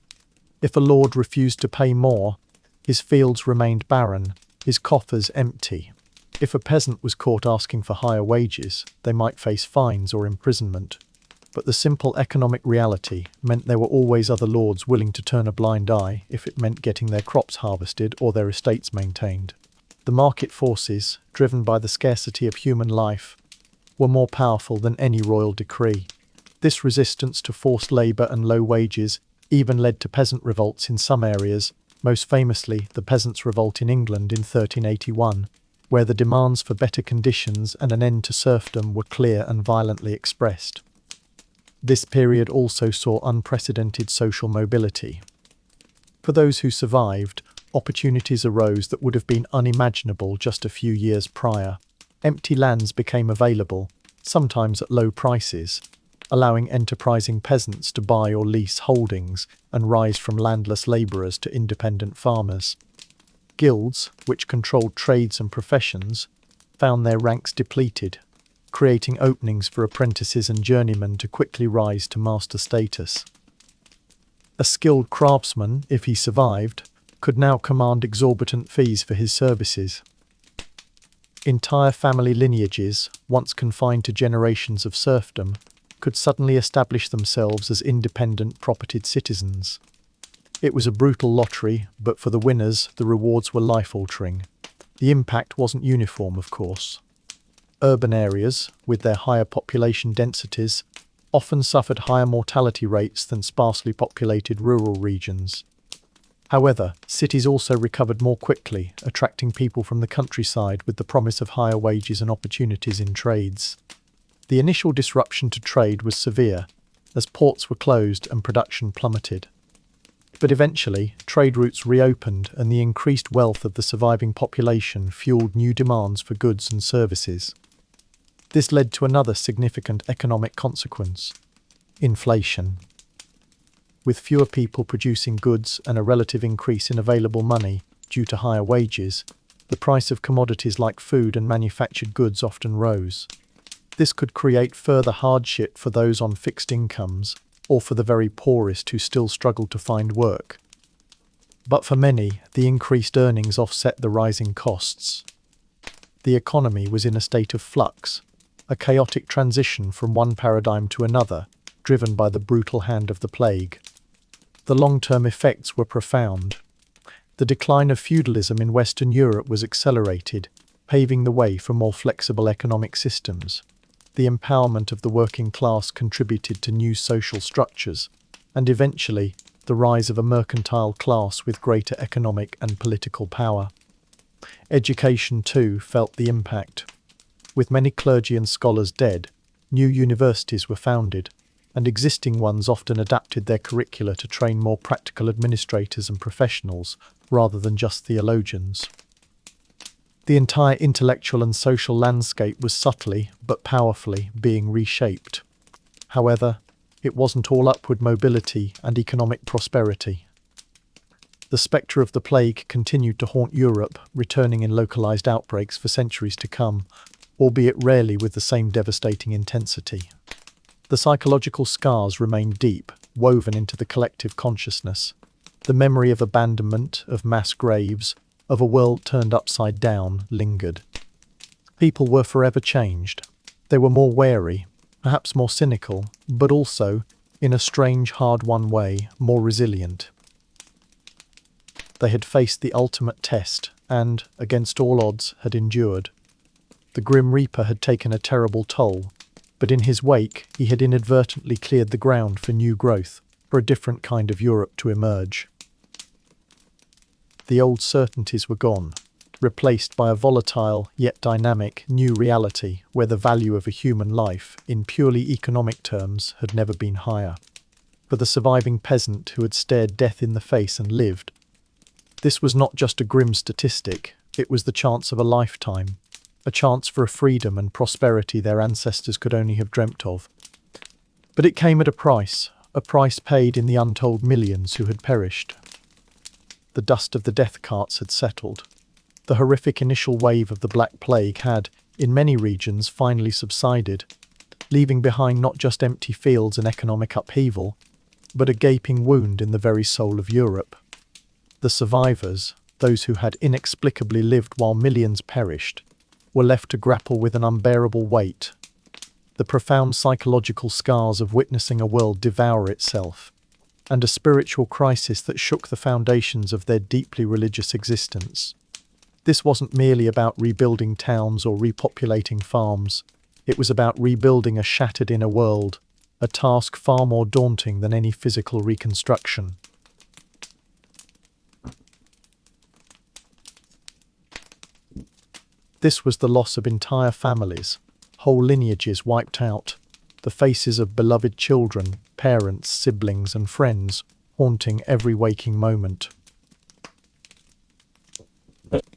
If a lord refused to pay more, his fields remained barren, his coffers empty. If a peasant was caught asking for higher wages, they might face fines or imprisonment. But the simple economic reality meant there were always other lords willing to turn a blind eye if it meant getting their crops harvested or their estates maintained. The market forces, driven by the scarcity of human life, were more powerful than any royal decree. This resistance to forced labour and low wages even led to peasant revolts in some areas, most famously the Peasants' Revolt in England in 1381, where the demands for better conditions and an end to serfdom were clear and violently expressed. This period also saw unprecedented social mobility. For those who survived, opportunities arose that would have been unimaginable just a few years prior. Empty lands became available, sometimes at low prices, allowing enterprising peasants to buy or lease holdings and rise from landless labourers to independent farmers. Guilds, which controlled trades and professions, found their ranks depleted, creating openings for apprentices and journeymen to quickly rise to master status. A skilled craftsman, if he survived, could now command exorbitant fees for his services. Entire family lineages, once confined to generations of serfdom, could suddenly establish themselves as independent, propertied citizens. It was a brutal lottery, but for the winners, the rewards were life-altering. The impact wasn't uniform, of course. Urban areas, with their higher population densities, often suffered higher mortality rates than sparsely populated rural regions. However, cities also recovered more quickly, attracting people from the countryside with the promise of higher wages and opportunities in trades. The initial disruption to trade was severe, as ports were closed and production plummeted. But eventually, trade routes reopened and the increased wealth of the surviving population fueled new demands for goods and services. This led to another significant economic consequence: inflation. With fewer people producing goods and a relative increase in available money due to higher wages, the price of commodities like food and manufactured goods often rose. This could create further hardship for those on fixed incomes, or for the very poorest who still struggled to find work. But for many, the increased earnings offset the rising costs. The economy was in a state of flux, a chaotic transition from one paradigm to another, driven by the brutal hand of the plague. The long-term effects were profound. The decline of feudalism in Western Europe was accelerated, paving the way for more flexible economic systems. The empowerment of the working class contributed to new social structures, and eventually, the rise of a mercantile class with greater economic and political power. Education, too, felt the impact. With many clergy and scholars dead, new universities were founded, and existing ones often adapted their curricula to train more practical administrators and professionals, rather than just theologians. The entire intellectual and social landscape was subtly, but powerfully, being reshaped. However, it wasn't all upward mobility and economic prosperity. The spectre of the plague continued to haunt Europe, returning in localized outbreaks for centuries to come, albeit rarely with the same devastating intensity. The psychological scars remained deep, woven into the collective consciousness. The memory of abandonment, of mass graves, of a world turned upside down, lingered. People were forever changed. They were more wary, perhaps more cynical, but also, in a strange, hard-won way, more resilient. They had faced the ultimate test and, against all odds, had endured. The Grim Reaper had taken a terrible toll, but in his wake he had inadvertently cleared the ground for new growth, for a different kind of Europe to emerge. The old certainties were gone, replaced by a volatile yet dynamic new reality where the value of a human life, in purely economic terms, had never been higher. For the surviving peasant who had stared death in the face and lived, this was not just a grim statistic, it was the chance of a lifetime, a chance for a freedom and prosperity their ancestors could only have dreamt of. But it came at a price paid in the untold millions who had perished. The dust of the death carts had settled. The horrific initial wave of the Black Plague had, in many regions, finally subsided, leaving behind not just empty fields and economic upheaval, but a gaping wound in the very soul of Europe. The survivors, those who had inexplicably lived while millions perished, were left to grapple with an unbearable weight, the profound psychological scars of witnessing a world devour itself, and a spiritual crisis that shook the foundations of their deeply religious existence. This wasn't merely about rebuilding towns or repopulating farms. It was about rebuilding a shattered inner world, a task far more daunting than any physical reconstruction. This was the loss of entire families, whole lineages wiped out, the faces of beloved children, parents, siblings, and friends haunting every waking moment.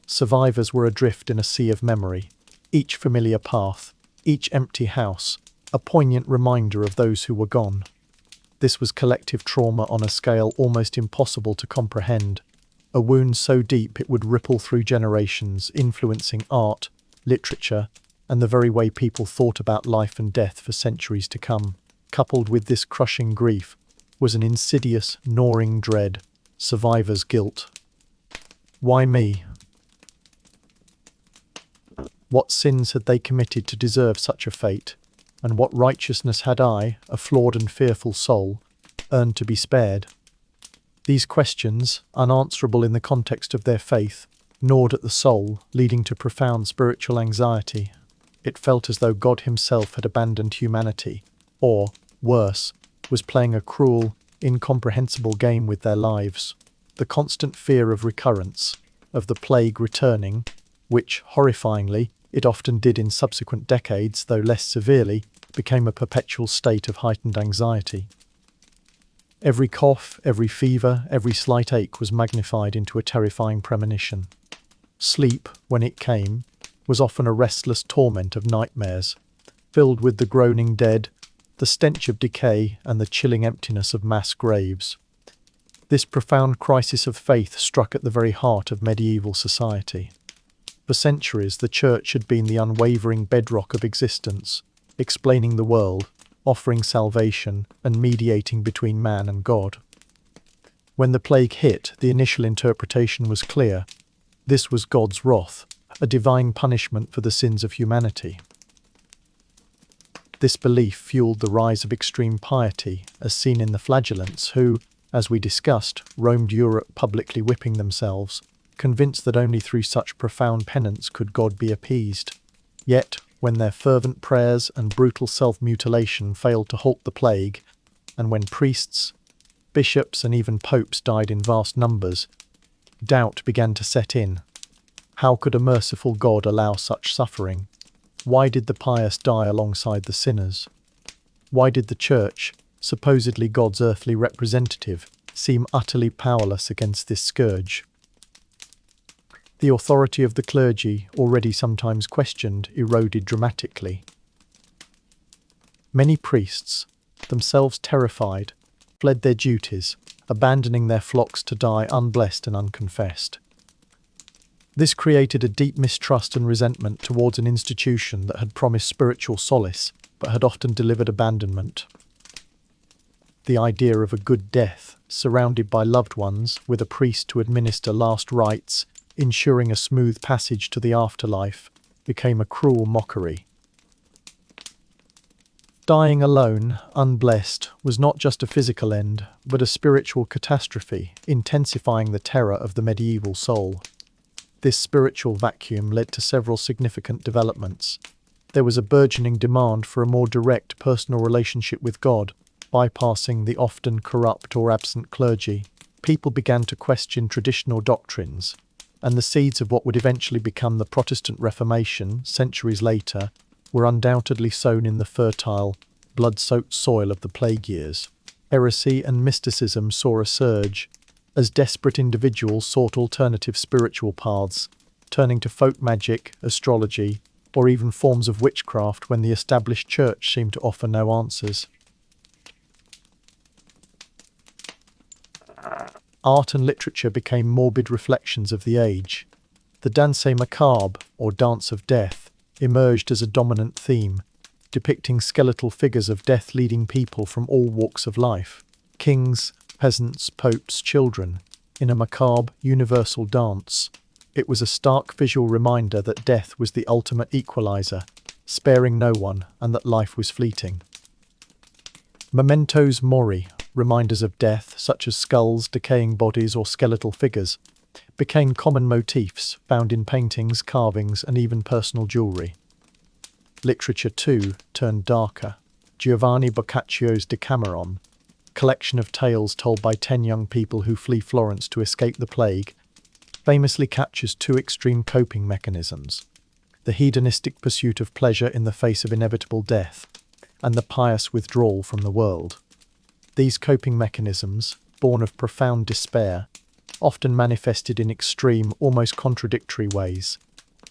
Survivors were adrift in a sea of memory, each familiar path, each empty house, a poignant reminder of those who were gone. This was collective trauma on a scale almost impossible to comprehend, a wound so deep it would ripple through generations, influencing art, literature, and the very way people thought about life and death for centuries to come. Coupled with this crushing grief was an insidious, gnawing dread, survivor's guilt. Why me? What sins had they committed to deserve such a fate? And what righteousness had I, a flawed and fearful soul, earned to be spared? These questions, unanswerable in the context of their faith, gnawed at the soul, leading to profound spiritual anxiety. It felt as though God himself had abandoned humanity, or, worse, was playing a cruel, incomprehensible game with their lives. The constant fear of recurrence, of the plague returning, which, horrifyingly, it often did in subsequent decades, though less severely, became a perpetual state of heightened anxiety. Every cough, every fever, every slight ache was magnified into a terrifying premonition. Sleep, when it came, was often a restless torment of nightmares, filled with the groaning dead, the stench of decay, and the chilling emptiness of mass graves. This profound crisis of faith struck at the very heart of medieval society. For centuries, the Church had been the unwavering bedrock of existence, explaining the world, offering salvation, and mediating between man and God. When the plague hit, the initial interpretation was clear. This was God's wrath, a divine punishment for the sins of humanity. This belief fueled the rise of extreme piety, as seen in the flagellants who, as we discussed, roamed Europe publicly whipping themselves, convinced that only through such profound penance could God be appeased. Yet, when their fervent prayers and brutal self-mutilation failed to halt the plague, and when priests, bishops, and even popes died in vast numbers, doubt began to set in. How could a merciful God allow such suffering? Why did the pious die alongside the sinners? Why did the Church, supposedly God's earthly representative, seem utterly powerless against this scourge? The authority of the clergy, already sometimes questioned, eroded dramatically. Many priests, themselves terrified, fled their duties, abandoning their flocks to die unblessed and unconfessed. This created a deep mistrust and resentment towards an institution that had promised spiritual solace, but had often delivered abandonment. The idea of a good death, surrounded by loved ones, with a priest to administer last rites, ensuring a smooth passage to the afterlife, became a cruel mockery. Dying alone, unblessed, was not just a physical end, but a spiritual catastrophe, intensifying the terror of the medieval soul. This spiritual vacuum led to several significant developments. There was a burgeoning demand for a more direct personal relationship with God, bypassing the often corrupt or absent clergy. People began to question traditional doctrines, and the seeds of what would eventually become the Protestant Reformation, centuries later, were undoubtedly sown in the fertile, blood-soaked soil of the plague years. Heresy and mysticism saw a surge, as desperate individuals sought alternative spiritual paths, turning to folk magic, astrology, or even forms of witchcraft when the established church seemed to offer no answers. Art and literature became morbid reflections of the age. The danse macabre, or dance of death, emerged as a dominant theme, depicting skeletal figures of death-leading people from all walks of life: kings, peasants, popes, children, in a macabre, universal dance. It was a stark visual reminder that death was the ultimate equalizer, sparing no one, and that life was fleeting. Mementos mori, reminders of death, such as skulls, decaying bodies, or skeletal figures, became common motifs found in paintings, carvings, and even personal jewelry. Literature, too, turned darker. Giovanni Boccaccio's Decameron, collection of tales told by 10 young people who flee Florence to escape the plague, famously captures two extreme coping mechanisms: the hedonistic pursuit of pleasure in the face of inevitable death, and the pious withdrawal from the world. These coping mechanisms, born of profound despair, often manifested in extreme, almost contradictory ways.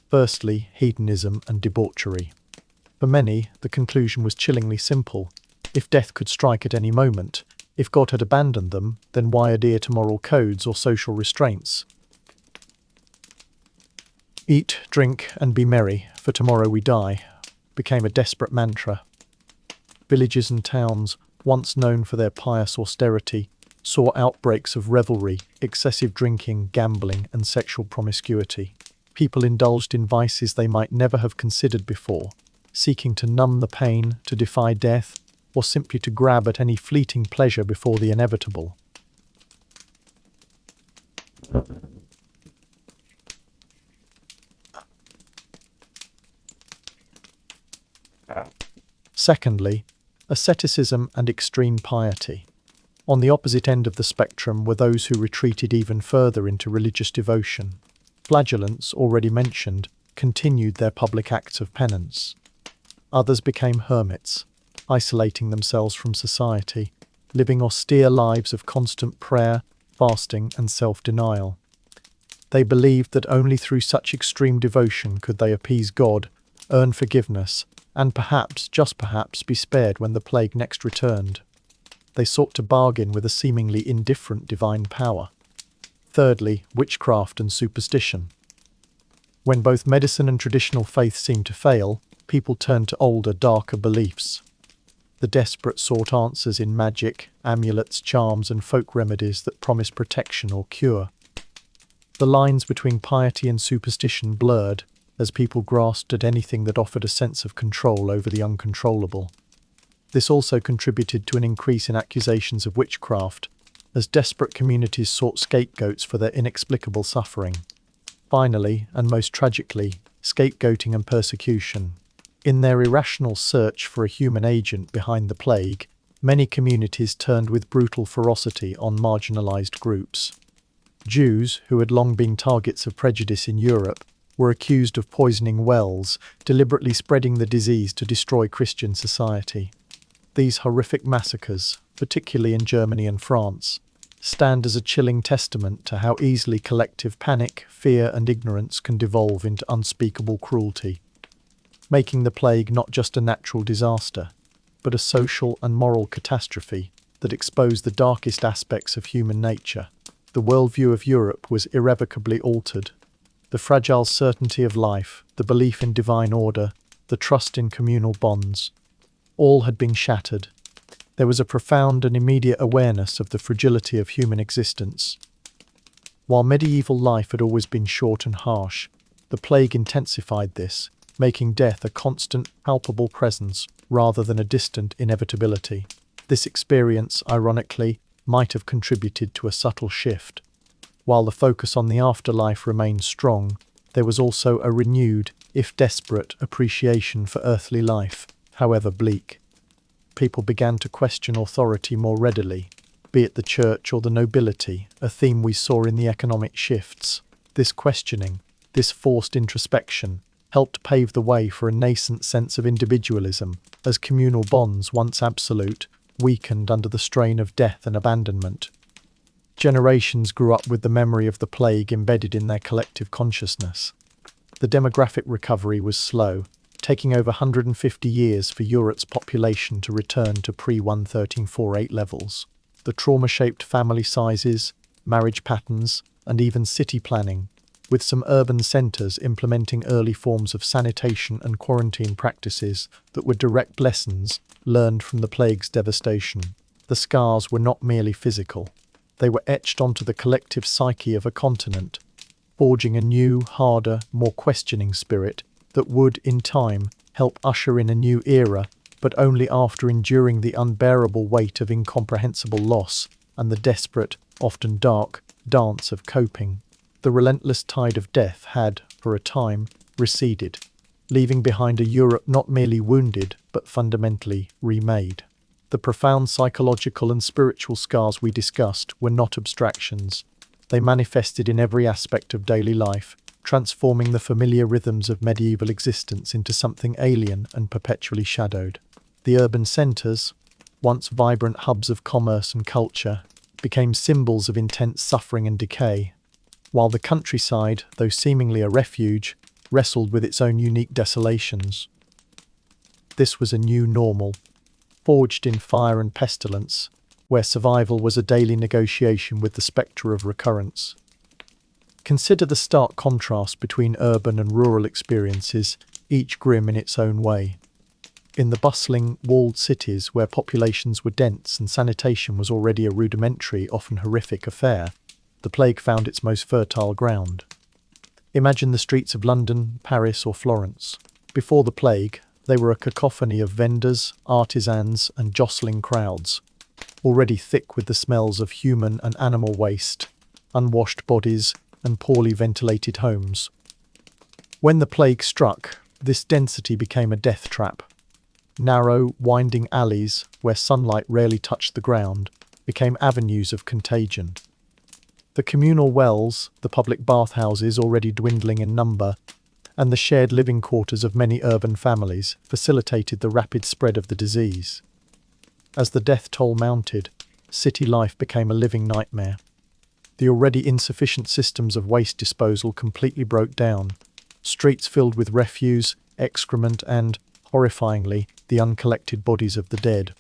Firstly, hedonism and debauchery. For many, the conclusion was chillingly simple. If death could strike at any moment, if God had abandoned them, then why adhere to moral codes or social restraints? Eat, drink, and be merry, for tomorrow we die, became a desperate mantra. Villages and towns, once known for their pious austerity, saw outbreaks of revelry, excessive drinking, gambling, and sexual promiscuity. People indulged in vices they might never have considered before, seeking to numb the pain, to defy death, or simply to grab at any fleeting pleasure before the inevitable. Secondly, asceticism and extreme piety. On the opposite end of the spectrum were those who retreated even further into religious devotion. Flagellants, already mentioned, continued their public acts of penance. Others became hermits, isolating themselves from society, living austere lives of constant prayer, fasting, and self-denial. They believed that only through such extreme devotion could they appease God, earn forgiveness, and perhaps, just perhaps, be spared when the plague next returned. They sought to bargain with a seemingly indifferent divine power. Thirdly, witchcraft and superstition. When both medicine and traditional faith seemed to fail, people turned to older, darker beliefs. The desperate sought answers in magic, amulets, charms, and folk remedies that promised protection or cure. The lines between piety and superstition blurred, as people grasped at anything that offered a sense of control over the uncontrollable. This also contributed to an increase in accusations of witchcraft, as desperate communities sought scapegoats for their inexplicable suffering. Finally, and most tragically, scapegoating and persecution. In their irrational search for a human agent behind the plague, many communities turned with brutal ferocity on marginalized groups. Jews, who had long been targets of prejudice in Europe, were accused of poisoning wells, deliberately spreading the disease to destroy Christian society. These horrific massacres, particularly in Germany and France, stand as a chilling testament to how easily collective panic, fear, and ignorance can devolve into unspeakable cruelty, making the plague not just a natural disaster, but a social and moral catastrophe that exposed the darkest aspects of human nature. The worldview of Europe was irrevocably altered. The fragile certainty of life, the belief in divine order, the trust in communal bonds, all had been shattered. There was a profound and immediate awareness of the fragility of human existence. While medieval life had always been short and harsh, the plague intensified this, making death a constant, palpable presence rather than a distant inevitability. This experience, ironically, might have contributed to a subtle shift. While the focus on the afterlife remained strong, there was also a renewed, if desperate, appreciation for earthly life, however bleak. People began to question authority more readily, be it the church or the nobility, a theme we saw in the economic shifts. This questioning, this forced introspection, helped pave the way for a nascent sense of individualism, as communal bonds, once absolute, weakened under the strain of death and abandonment. Generations grew up with the memory of the plague embedded in their collective consciousness. The demographic recovery was slow, taking over 150 years for Europe's population to return to pre-1348 levels. The trauma-shaped family sizes, marriage patterns, and even city planning, with some urban centres implementing early forms of sanitation and quarantine practices that were direct lessons learned from the plague's devastation. The scars were not merely physical. They were etched onto the collective psyche of a continent, forging a new, harder, more questioning spirit that would, in time, help usher in a new era, but only after enduring the unbearable weight of incomprehensible loss and the desperate, often dark, dance of coping. The relentless tide of death had, for a time, receded, leaving behind a Europe not merely wounded, but fundamentally remade. The profound psychological and spiritual scars we discussed were not abstractions. They manifested in every aspect of daily life, transforming the familiar rhythms of medieval existence into something alien and perpetually shadowed. The urban centres, once vibrant hubs of commerce and culture, became symbols of intense suffering and decay, while the countryside, though seemingly a refuge, wrestled with its own unique desolations. This was a new normal, forged in fire and pestilence, where survival was a daily negotiation with the spectre of recurrence. Consider the stark contrast between urban and rural experiences, each grim in its own way. In the bustling, walled cities where populations were dense and sanitation was already a rudimentary, often horrific affair, the plague found its most fertile ground. Imagine the streets of London, Paris, or Florence. Before the plague, they were a cacophony of vendors, artisans, and jostling crowds, already thick with the smells of human and animal waste, unwashed bodies, and poorly ventilated homes. When the plague struck, this density became a death trap. Narrow, winding alleys, where sunlight rarely touched the ground, became avenues of contagion. The communal wells, the public bathhouses already dwindling in number, and the shared living quarters of many urban families facilitated the rapid spread of the disease. As the death toll mounted, city life became a living nightmare. The already insufficient systems of waste disposal completely broke down, streets filled with refuse, excrement, and, horrifyingly, the uncollected bodies of the dead.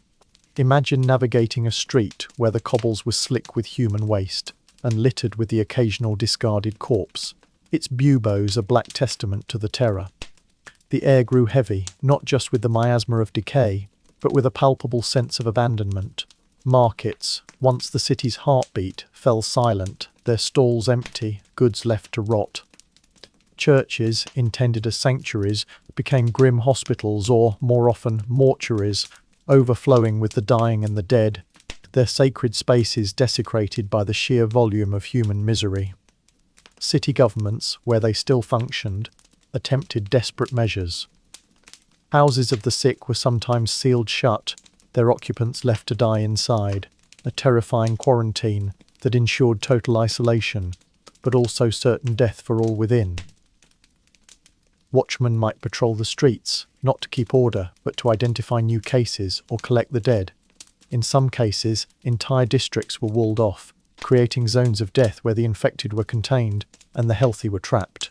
Imagine navigating a street where the cobbles were slick with human waste and littered with the occasional discarded corpse, its buboes a black testament to the terror. The air grew heavy, not just with the miasma of decay, but with a palpable sense of abandonment. Markets, once the city's heartbeat, fell silent, their stalls empty, goods left to rot. Churches, intended as sanctuaries, became grim hospitals or, more often, mortuaries, overflowing with the dying and the dead, their sacred spaces desecrated by the sheer volume of human misery. City governments, where they still functioned, attempted desperate measures. Houses of the sick were sometimes sealed shut, their occupants left to die inside, a terrifying quarantine that ensured total isolation, but also certain death for all within. Watchmen might patrol the streets, not to keep order, but to identify new cases or collect the dead. In some cases, entire districts were walled off, creating zones of death where the infected were contained and the healthy were trapped.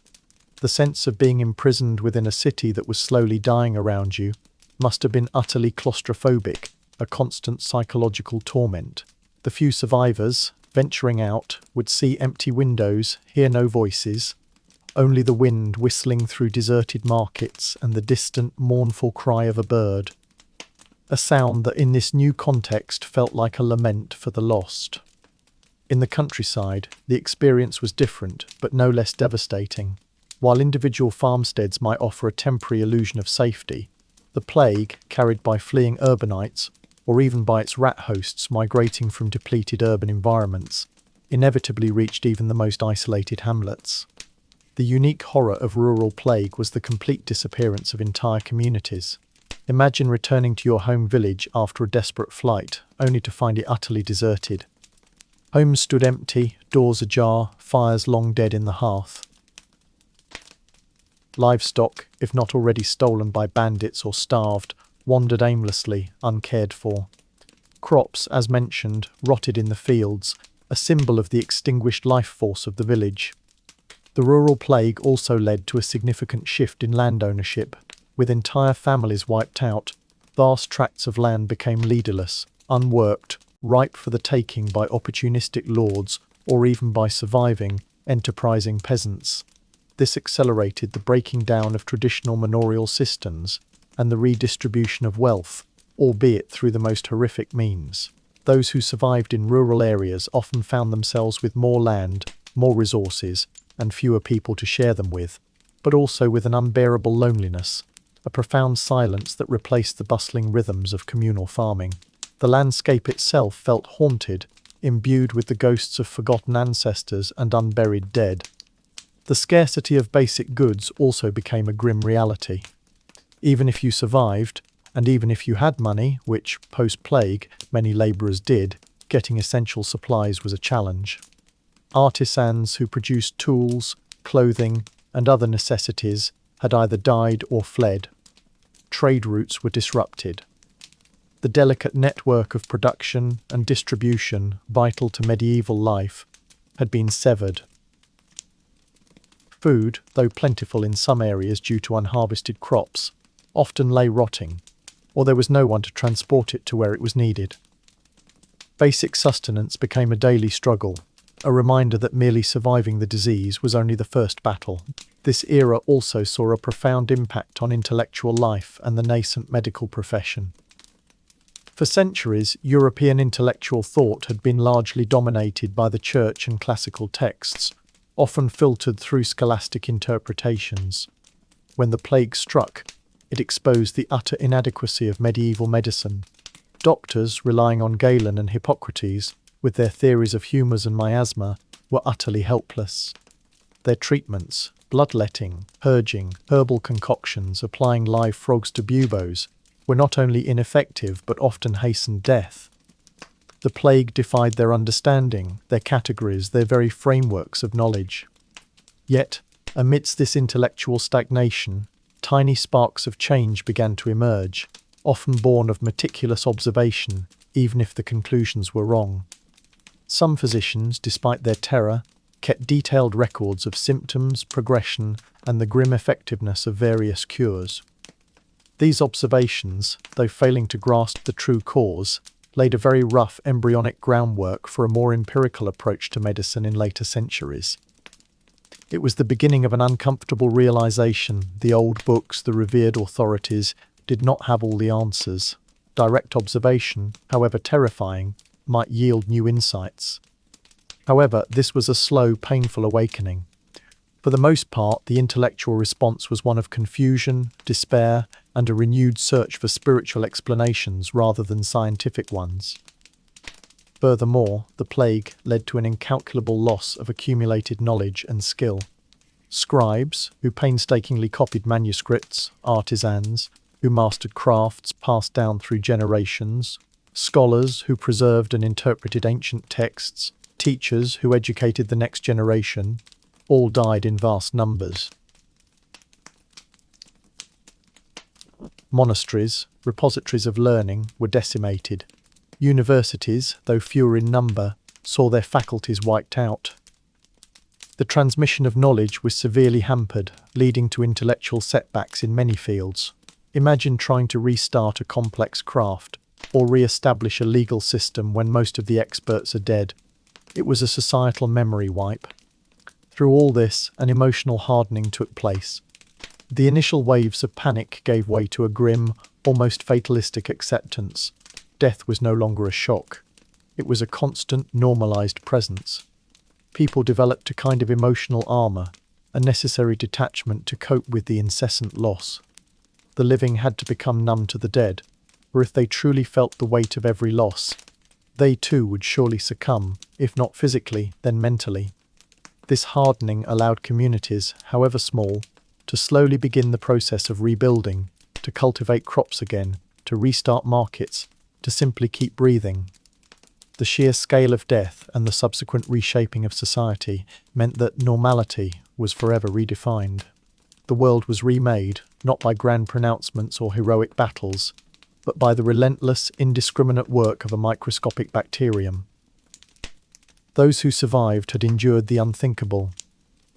The sense of being imprisoned within a city that was slowly dying around you must have been utterly claustrophobic, a constant psychological torment. The few survivors, venturing out, would see empty windows, hear no voices, only the wind whistling through deserted markets and the distant, mournful cry of a bird. A sound that in this new context felt like a lament for the lost. In the countryside, the experience was different, but no less devastating. While individual farmsteads might offer a temporary illusion of safety, the plague, carried by fleeing urbanites, or even by its rat hosts migrating from depleted urban environments, inevitably reached even the most isolated hamlets. The unique horror of rural plague was the complete disappearance of entire communities. Imagine returning to your home village after a desperate flight, only to find it utterly deserted. Homes stood empty, doors ajar, fires long dead in the hearth. Livestock, if not already stolen by bandits or starved, wandered aimlessly, uncared for. Crops, as mentioned, rotted in the fields, a symbol of the extinguished life force of the village. The rural plague also led to a significant shift in land ownership, with entire families wiped out. Vast tracts of land became leaderless, unworked, ripe for the taking by opportunistic lords or even by surviving, enterprising peasants. This accelerated the breaking down of traditional manorial systems and the redistribution of wealth, albeit through the most horrific means. Those who survived in rural areas often found themselves with more land, more resources, and fewer people to share them with, but also with an unbearable loneliness, a profound silence that replaced the bustling rhythms of communal farming. The landscape itself felt haunted, imbued with the ghosts of forgotten ancestors and unburied dead. The scarcity of basic goods also became a grim reality. Even if you survived, and even if you had money, which, post-plague, many labourers did, getting essential supplies was a challenge. Artisans who produced tools, clothing, and other necessities had either died or fled. Trade routes were disrupted. The delicate network of production and distribution, vital to medieval life, had been severed. Food, though plentiful in some areas due to unharvested crops, often lay rotting, or there was no one to transport it to where it was needed. Basic sustenance became a daily struggle, a reminder that merely surviving the disease was only the first battle. This era also saw a profound impact on intellectual life and the nascent medical profession. For centuries, European intellectual thought had been largely dominated by the church and classical texts, often filtered through scholastic interpretations. When the plague struck, it exposed the utter inadequacy of medieval medicine. Doctors, relying on Galen and Hippocrates, with their theories of humours and miasma, were utterly helpless. Their treatments, bloodletting, purging, herbal concoctions, applying live frogs to buboes, were not only ineffective but often hastened death. The plague defied their understanding, their categories, their very frameworks of knowledge. Yet, amidst this intellectual stagnation, tiny sparks of change began to emerge, often born of meticulous observation, even if the conclusions were wrong. Some physicians, despite their terror, kept detailed records of symptoms, progression, and the grim effectiveness of various cures. These observations, though failing to grasp the true cause, laid a very rough embryonic groundwork for a more empirical approach to medicine in later centuries. It was the beginning of an uncomfortable realization: the old books, the revered authorities, did not have all the answers. Direct observation, however terrifying, might yield new insights. However, this was a slow, painful awakening. For the most part, the intellectual response was one of confusion, despair, and a renewed search for spiritual explanations rather than scientific ones. Furthermore, the plague led to an incalculable loss of accumulated knowledge and skill. Scribes, who painstakingly copied manuscripts, artisans, who mastered crafts passed down through generations, scholars who preserved and interpreted ancient texts, teachers who educated the next generation, all died in vast numbers. Monasteries, repositories of learning, were decimated. Universities, though fewer in number, saw their faculties wiped out. The transmission of knowledge was severely hampered, leading to intellectual setbacks in many fields. Imagine trying to restart a complex craft, or re-establish a legal system when most of the experts are dead. It was a societal memory wipe. Through all this, an emotional hardening took place. The initial waves of panic gave way to a grim, almost fatalistic acceptance. Death was no longer a shock. It was a constant, normalized presence. People developed a kind of emotional armor, a necessary detachment to cope with the incessant loss. The living had to become numb to the dead, for if they truly felt the weight of every loss, they too would surely succumb, if not physically, then mentally. This hardening allowed communities, however small, to slowly begin the process of rebuilding, to cultivate crops again, to restart markets, to simply keep breathing. The sheer scale of death and the subsequent reshaping of society meant that normality was forever redefined. The world was remade, not by grand pronouncements or heroic battles, but by the relentless, indiscriminate work of a microscopic bacterium. Those who survived had endured the unthinkable.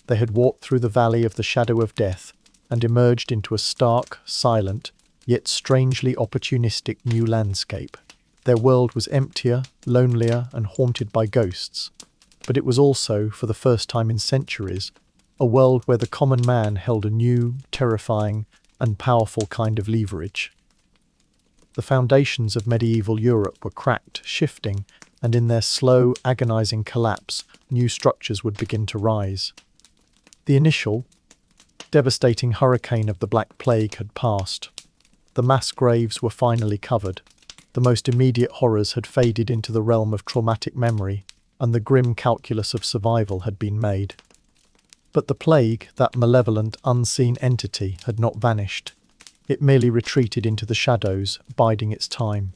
They had walked through the valley of the shadow of death and emerged into a stark, silent, yet strangely opportunistic new landscape. Their world was emptier, lonelier, and haunted by ghosts. But it was also, for the first time in centuries, a world where the common man held a new, terrifying, and powerful kind of leverage. The foundations of medieval Europe were cracked, shifting, and in their slow, agonizing collapse, new structures would begin to rise. The initial, devastating hurricane of the Black Plague had passed. The mass graves were finally covered. The most immediate horrors had faded into the realm of traumatic memory, and the grim calculus of survival had been made. But the plague, that malevolent, unseen entity, had not vanished. It merely retreated into the shadows, biding its time.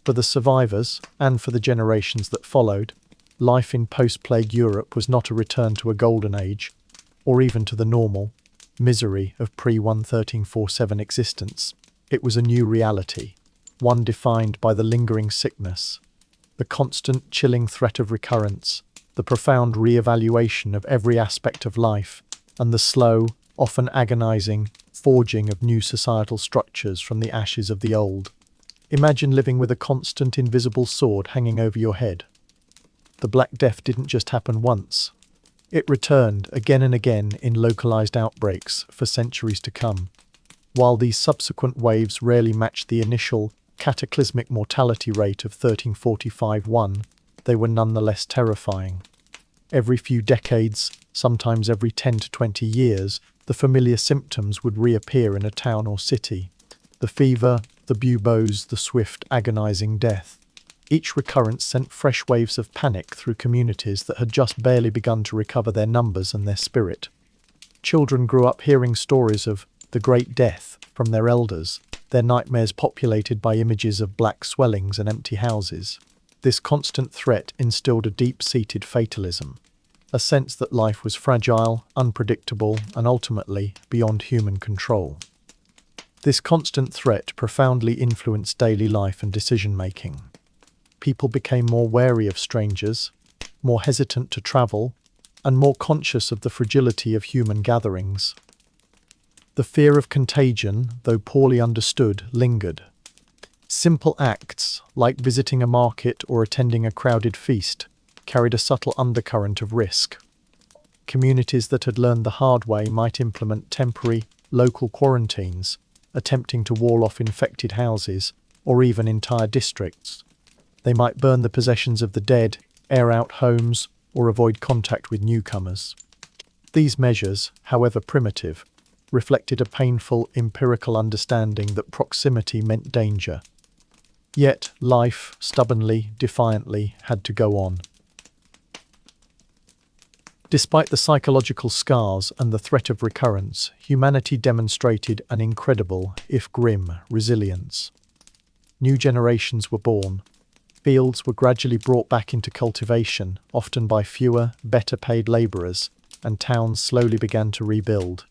For the survivors, and for the generations that followed, life in post-plague Europe was not a return to a golden age, or even to the normal misery of pre-1347 existence. It was a new reality, one defined by the lingering sickness, the constant chilling threat of recurrence, the profound re-evaluation of every aspect of life, and the slow, often agonizing, forging of new societal structures from the ashes of the old. Imagine living with a constant invisible sword hanging over your head. The Black Death didn't just happen once. It returned again and again in localized outbreaks for centuries to come. While these subsequent waves rarely matched the initial cataclysmic mortality rate of 1345-1, they were nonetheless terrifying. Every few decades, sometimes every 10 to 20 years, the familiar symptoms would reappear in a town or city. The fever, the buboes, the swift, agonizing death. Each recurrence sent fresh waves of panic through communities that had just barely begun to recover their numbers and their spirit. Children grew up hearing stories of the Great Death from their elders, their nightmares populated by images of black swellings and empty houses. This constant threat instilled a deep-seated fatalism, a sense that life was fragile, unpredictable, and ultimately beyond human control. This constant threat profoundly influenced daily life and decision-making. People became more wary of strangers, more hesitant to travel, and more conscious of the fragility of human gatherings. The fear of contagion, though poorly understood, lingered. Simple acts, like visiting a market or attending a crowded feast, carried a subtle undercurrent of risk. Communities that had learned the hard way might implement temporary, local quarantines, attempting to wall off infected houses, or even entire districts. They might burn the possessions of the dead, air out homes, or avoid contact with newcomers. These measures, however primitive, reflected a painful empirical understanding that proximity meant danger. Yet life, stubbornly, defiantly, had to go on. Despite the psychological scars and the threat of recurrence, humanity demonstrated an incredible, if grim, resilience. New generations were born. Fields were gradually brought back into cultivation, often by fewer, better-paid labourers, and towns slowly began to rebuild.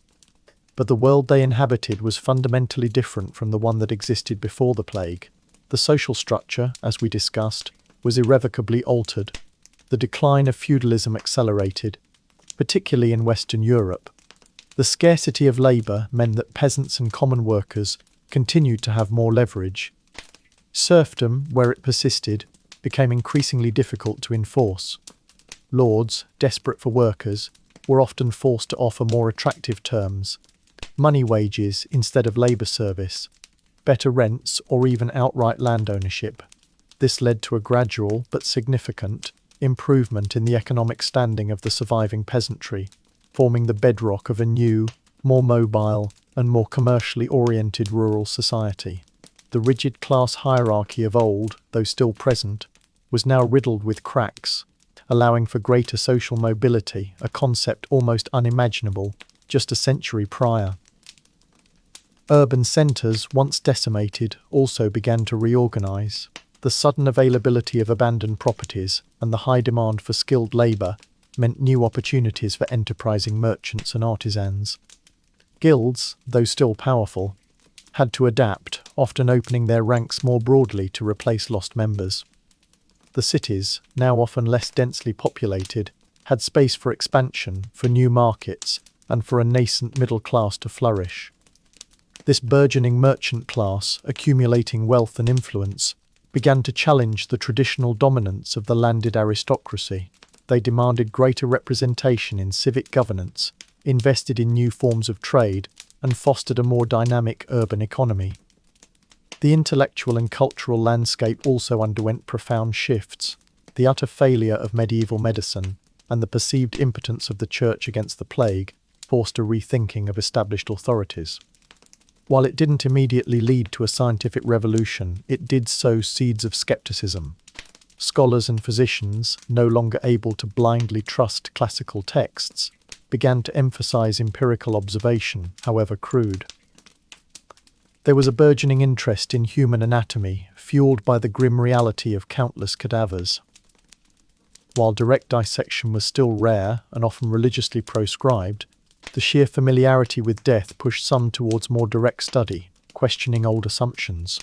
But the world they inhabited was fundamentally different from the one that existed before the plague. The social structure, as we discussed, was irrevocably altered. The decline of feudalism accelerated, particularly in Western Europe. The scarcity of labour meant that peasants and common workers continued to have more leverage. Serfdom, where it persisted, became increasingly difficult to enforce. Lords, desperate for workers, were often forced to offer more attractive terms: money wages instead of labour service, better rents, or even outright land ownership. This led to a gradual but significant improvement in the economic standing of the surviving peasantry, forming the bedrock of a new, more mobile, and more commercially oriented rural society. The rigid class hierarchy of old, though still present, was now riddled with cracks, allowing for greater social mobility, a concept almost unimaginable just a century prior. Urban centres, once decimated, also began to reorganise. The sudden availability of abandoned properties and the high demand for skilled labour meant new opportunities for enterprising merchants and artisans. Guilds, though still powerful, had to adapt, often opening their ranks more broadly to replace lost members. The cities, now often less densely populated, had space for expansion, for new markets, and for a nascent middle class to flourish. This burgeoning merchant class, accumulating wealth and influence, began to challenge the traditional dominance of the landed aristocracy. They demanded greater representation in civic governance, invested in new forms of trade, and fostered a more dynamic urban economy. The intellectual and cultural landscape also underwent profound shifts. The utter failure of medieval medicine and the perceived impotence of the Church against the plague forced a rethinking of established authorities. While it didn't immediately lead to a scientific revolution, it did sow seeds of skepticism. Scholars and physicians, no longer able to blindly trust classical texts, began to emphasize empirical observation, however crude. There was a burgeoning interest in human anatomy, fueled by the grim reality of countless cadavers. While direct dissection was still rare and often religiously proscribed, the sheer familiarity with death pushed some towards more direct study, questioning old assumptions.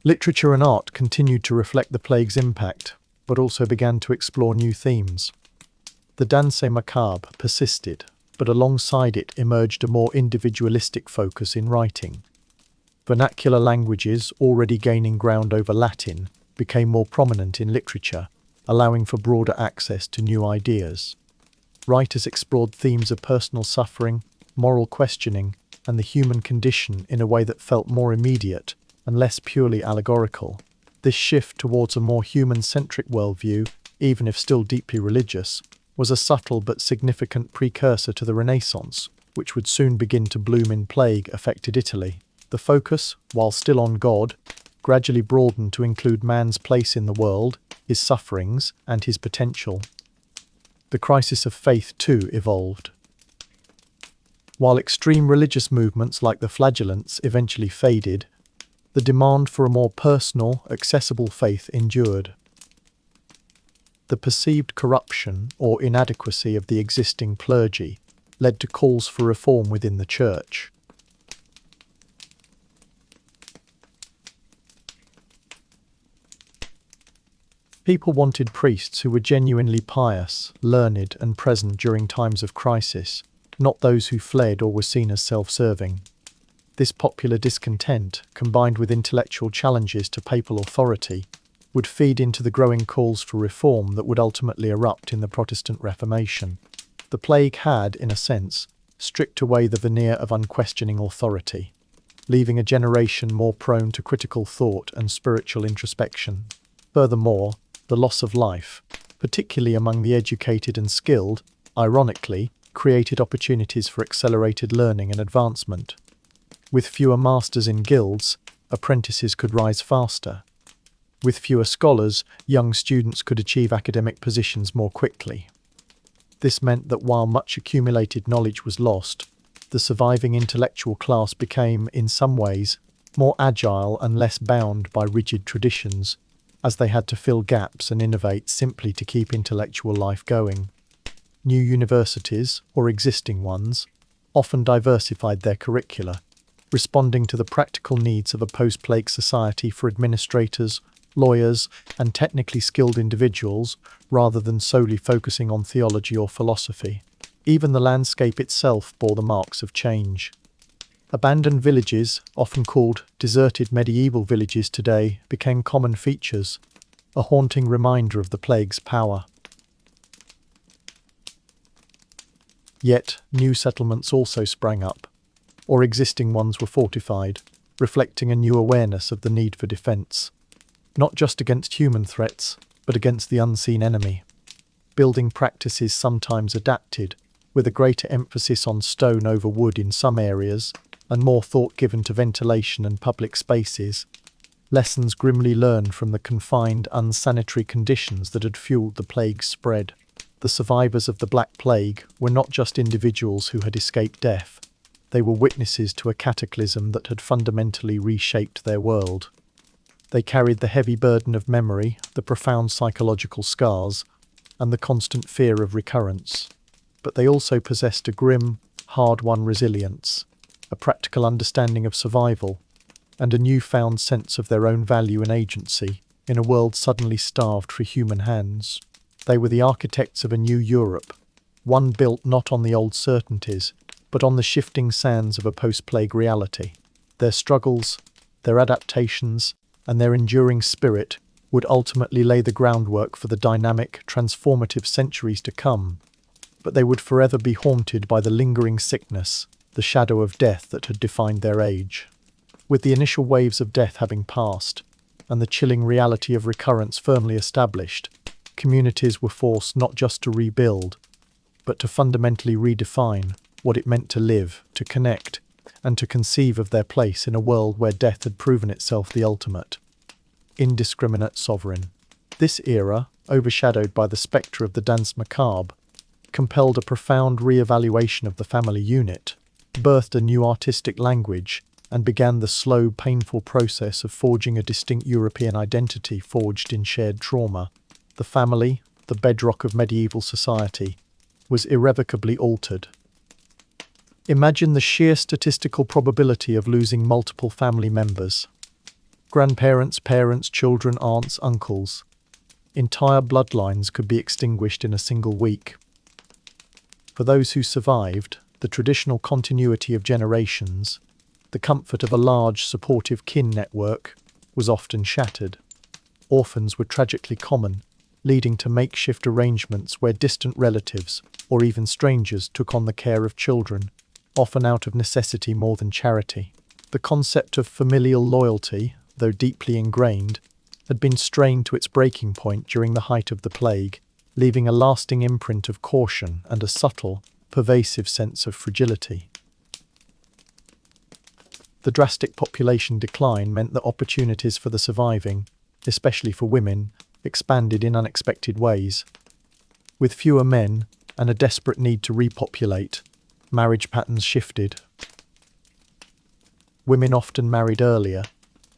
Literature and art continued to reflect the plague's impact, but also began to explore new themes. The danse macabre persisted, but alongside it emerged a more individualistic focus in writing. Vernacular languages, already gaining ground over Latin, became more prominent in literature, allowing for broader access to new ideas. Writers explored themes of personal suffering, moral questioning, and the human condition in a way that felt more immediate and less purely allegorical. This shift towards a more human-centric worldview, even if still deeply religious, was a subtle but significant precursor to the Renaissance, which would soon begin to bloom in plague-affected Italy. The focus, while still on God, gradually broadened to include man's place in the world, his sufferings, and his potential. The crisis of faith, too, evolved. While extreme religious movements like the Flagellants eventually faded, the demand for a more personal, accessible faith endured. The perceived corruption or inadequacy of the existing clergy led to calls for reform within the Church. People wanted priests who were genuinely pious, learned, and present during times of crisis, not those who fled or were seen as self-serving. This popular discontent, combined with intellectual challenges to papal authority, would feed into the growing calls for reform that would ultimately erupt in the Protestant Reformation. The plague had, in a sense, stripped away the veneer of unquestioning authority, leaving a generation more prone to critical thought and spiritual introspection. Furthermore, the loss of life, particularly among the educated and skilled, ironically, created opportunities for accelerated learning and advancement. With fewer masters in guilds, apprentices could rise faster. With fewer scholars, young students could achieve academic positions more quickly. This meant that while much accumulated knowledge was lost, the surviving intellectual class became, in some ways, more agile and less bound by rigid traditions, as they had to fill gaps and innovate simply to keep intellectual life going. New universities, or existing ones, often diversified their curricula, responding to the practical needs of a post-plague society for administrators, lawyers, and technically skilled individuals, rather than solely focusing on theology or philosophy. Even the landscape itself bore the marks of change. Abandoned villages, often called deserted medieval villages today, became common features, a haunting reminder of the plague's power. Yet, new settlements also sprang up, or existing ones were fortified, reflecting a new awareness of the need for defense, not just against human threats, but against the unseen enemy. Building practices sometimes adapted, with a greater emphasis on stone over wood in some areas, and more thought given to ventilation and public spaces. Lessons grimly learned from the confined, unsanitary conditions that had fueled the plague's spread. The survivors of the Black Plague were not just individuals who had escaped death. They were witnesses to a cataclysm that had fundamentally reshaped their world. They carried the heavy burden of memory, the profound psychological scars, and the constant fear of recurrence. But they also possessed a grim, hard-won resilience, a practical understanding of survival, and a newfound sense of their own value and agency. in a world suddenly starved for human hands. They were the architects of a new Europe, one built not on the old certainties, but on the shifting sands of a post-plague reality. Their struggles, their adaptations, and their enduring spirit would ultimately lay the groundwork for the dynamic, transformative centuries to come, but they would forever be haunted by the lingering sickness, the shadow of death that had defined their age. With the initial waves of death having passed, and the chilling reality of recurrence firmly established, communities were forced not just to rebuild, but to fundamentally redefine what it meant to live, to connect, and to conceive of their place in a world where death had proven itself the ultimate, indiscriminate sovereign. This era, overshadowed by the spectre of the danse macabre, compelled a profound re-evaluation of the family unit, birthed a new artistic language, and began the slow, painful process of forging a distinct European identity forged in shared trauma. The family, the bedrock of medieval society, was irrevocably altered. Imagine the sheer statistical probability of losing multiple family members. Grandparents, parents, children, aunts, uncles. Entire bloodlines could be extinguished in a single week. For those who survived, the traditional continuity of generations, the comfort of a large, supportive kin network, was often shattered. Orphans were tragically common, leading to makeshift arrangements where distant relatives, or even strangers, took on the care of children, often out of necessity more than charity. The concept of familial loyalty, though deeply ingrained, had been strained to its breaking point during the height of the plague, leaving a lasting imprint of caution and a subtle, pervasive sense of fragility. The drastic population decline meant that opportunities for the surviving, especially for women, expanded in unexpected ways. With fewer men and a desperate need to repopulate, marriage patterns shifted. Women often married earlier,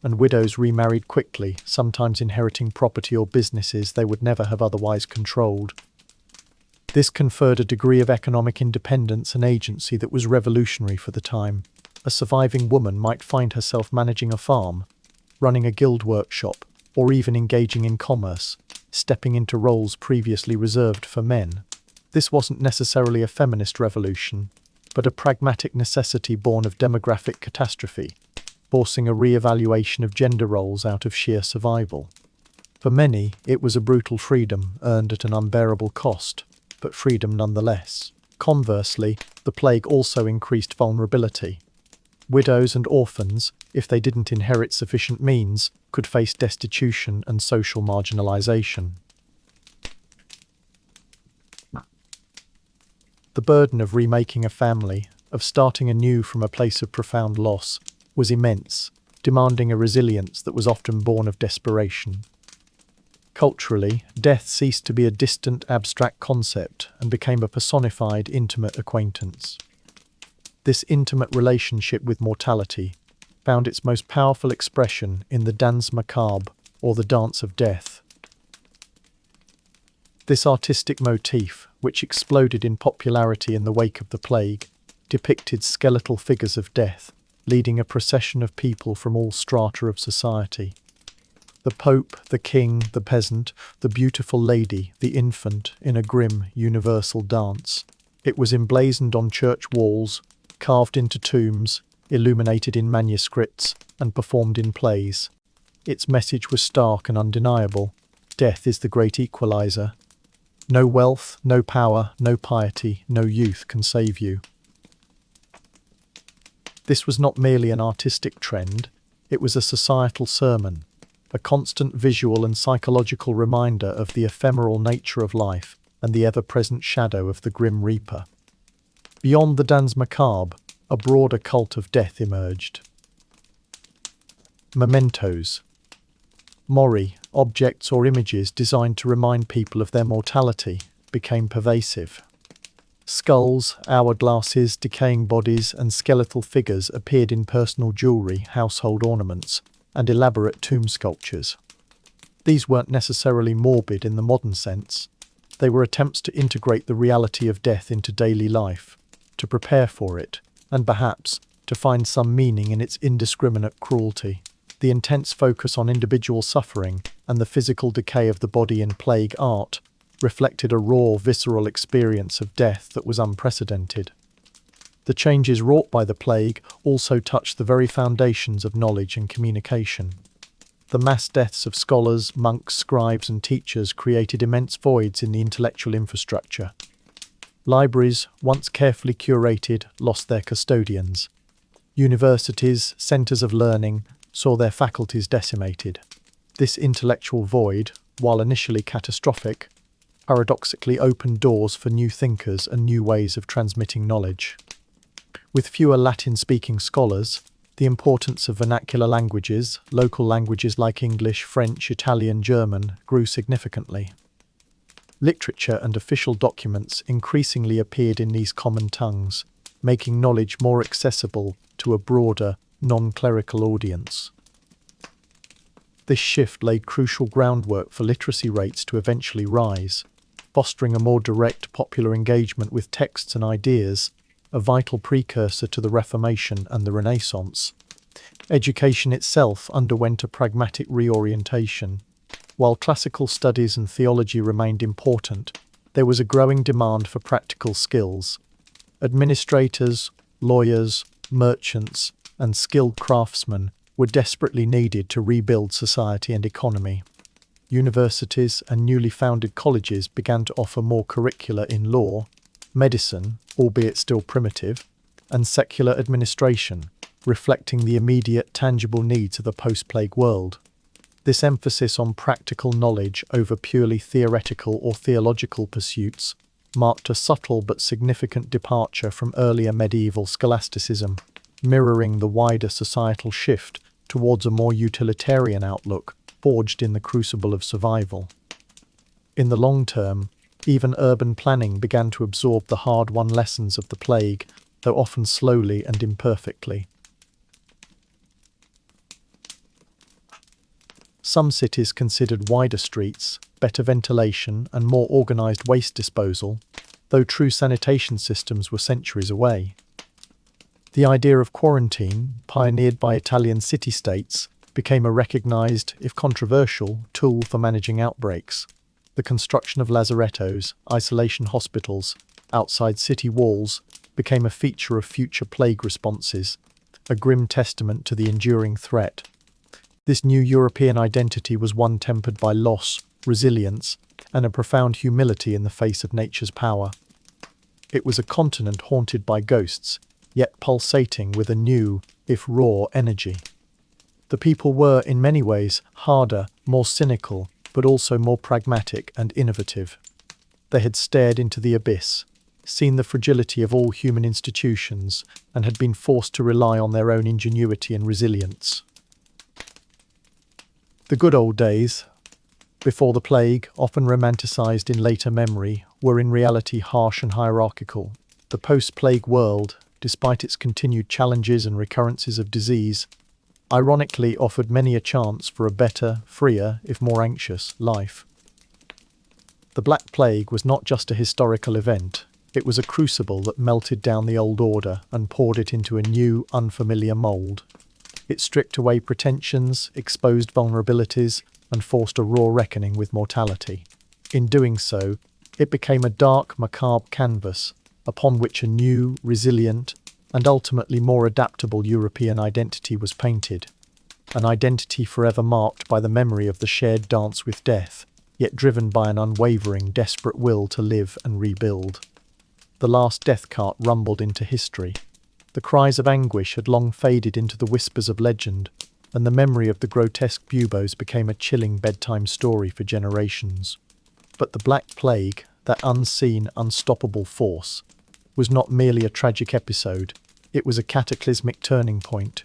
and widows remarried quickly, sometimes inheriting property or businesses they would never have otherwise controlled. This conferred a degree of economic independence and agency that was revolutionary for the time. A surviving woman might find herself managing a farm, running a guild workshop, or even engaging in commerce, stepping into roles previously reserved for men. This wasn't necessarily a feminist revolution, but a pragmatic necessity born of demographic catastrophe, forcing a re-evaluation of gender roles out of sheer survival. For many, it was a brutal freedom earned at an unbearable cost, but freedom nonetheless. Conversely, the plague also increased vulnerability. Widows and orphans, if they didn't inherit sufficient means, could face destitution and social marginalization. The burden of remaking a family, of starting anew from a place of profound loss, was immense, demanding a resilience that was often born of desperation. Culturally, death ceased to be a distant, abstract concept and became a personified, intimate acquaintance. This intimate relationship with mortality found its most powerful expression in the danse macabre, or the dance of death. This artistic motif, which exploded in popularity in the wake of the plague, depicted skeletal figures of death, leading a procession of people from all strata of society. The Pope, the King, the peasant, the beautiful lady, the infant, in a grim, universal dance. It was emblazoned on church walls, carved into tombs, illuminated in manuscripts, and performed in plays. Its message was stark and undeniable. Death is the great equalizer. No wealth, no power, no piety, no youth can save you. This was not merely an artistic trend, it was a societal sermon, a constant visual and psychological reminder of the ephemeral nature of life and the ever-present shadow of the grim reaper. Beyond the danse macabre, a broader cult of death emerged. Mementos. Mori, objects or images designed to remind people of their mortality, became pervasive. Skulls, hourglasses, decaying bodies, and skeletal figures appeared in personal jewelry, household ornaments, and elaborate tomb sculptures. These weren't necessarily morbid in the modern sense. They were attempts to integrate the reality of death into daily life, to prepare for it, and perhaps to find some meaning in its indiscriminate cruelty. The intense focus on individual suffering and the physical decay of the body in plague art reflected a raw, visceral experience of death that was unprecedented. The changes wrought by the plague also touched the very foundations of knowledge and communication. The mass deaths of scholars, monks, scribes, and teachers created immense voids in the intellectual infrastructure. Libraries, once carefully curated, lost their custodians. Universities, centres of learning, saw their faculties decimated. This intellectual void, while initially catastrophic, paradoxically opened doors for new thinkers and new ways of transmitting knowledge. With fewer Latin-speaking scholars, the importance of vernacular languages, local languages like English, French, Italian, German, grew significantly. Literature and official documents increasingly appeared in these common tongues, making knowledge more accessible to a broader, non-clerical audience. This shift laid crucial groundwork for literacy rates to eventually rise, fostering a more direct popular engagement with texts and ideas, a vital precursor to the Reformation and the Renaissance. Education itself underwent a pragmatic reorientation. While classical studies and theology remained important, there was a growing demand for practical skills. Administrators, lawyers, merchants, and skilled craftsmen were desperately needed to rebuild society and economy. Universities and newly founded colleges began to offer more curricula in law, medicine, albeit still primitive, and secular administration, reflecting the immediate, tangible needs of a post-plague world. This emphasis on practical knowledge over purely theoretical or theological pursuits marked a subtle but significant departure from earlier medieval scholasticism, mirroring the wider societal shift towards a more utilitarian outlook forged in the crucible of survival. In the long term, even urban planning began to absorb the hard-won lessons of the plague, though often slowly and imperfectly. Some cities considered wider streets, better ventilation, and more organised waste disposal, though true sanitation systems were centuries away. The idea of quarantine, pioneered by Italian city-states, became a recognised, if controversial, tool for managing outbreaks. The construction of lazarettos, isolation hospitals, outside city walls, became a feature of future plague responses, a grim testament to the enduring threat. This new European identity was one tempered by loss, resilience, and a profound humility in the face of nature's power. It was a continent haunted by ghosts, yet pulsating with a new, if raw, energy. The people were, in many ways, harder, more cynical, but also more pragmatic and innovative. They had stared into the abyss, seen the fragility of all human institutions, and had been forced to rely on their own ingenuity and resilience. The good old days, before the plague, often romanticised in later memory, were in reality harsh and hierarchical. The post-plague world, despite its continued challenges and recurrences of disease, ironically offered many a chance for a better, freer, if more anxious, life. The Black Plague was not just a historical event, it was a crucible that melted down the old order and poured it into a new, unfamiliar mould. It stripped away pretensions, exposed vulnerabilities, and forced a raw reckoning with mortality. In doing so, it became a dark, macabre canvas upon which a new, resilient, and ultimately more adaptable European identity was painted, an identity forever marked by the memory of the shared dance with death, yet driven by an unwavering, desperate will to live and rebuild. The last death cart rumbled into history. The cries of anguish had long faded into the whispers of legend, and the memory of the grotesque buboes became a chilling bedtime story for generations. But the Black Plague, that unseen, unstoppable force, was not merely a tragic episode, it was a cataclysmic turning point,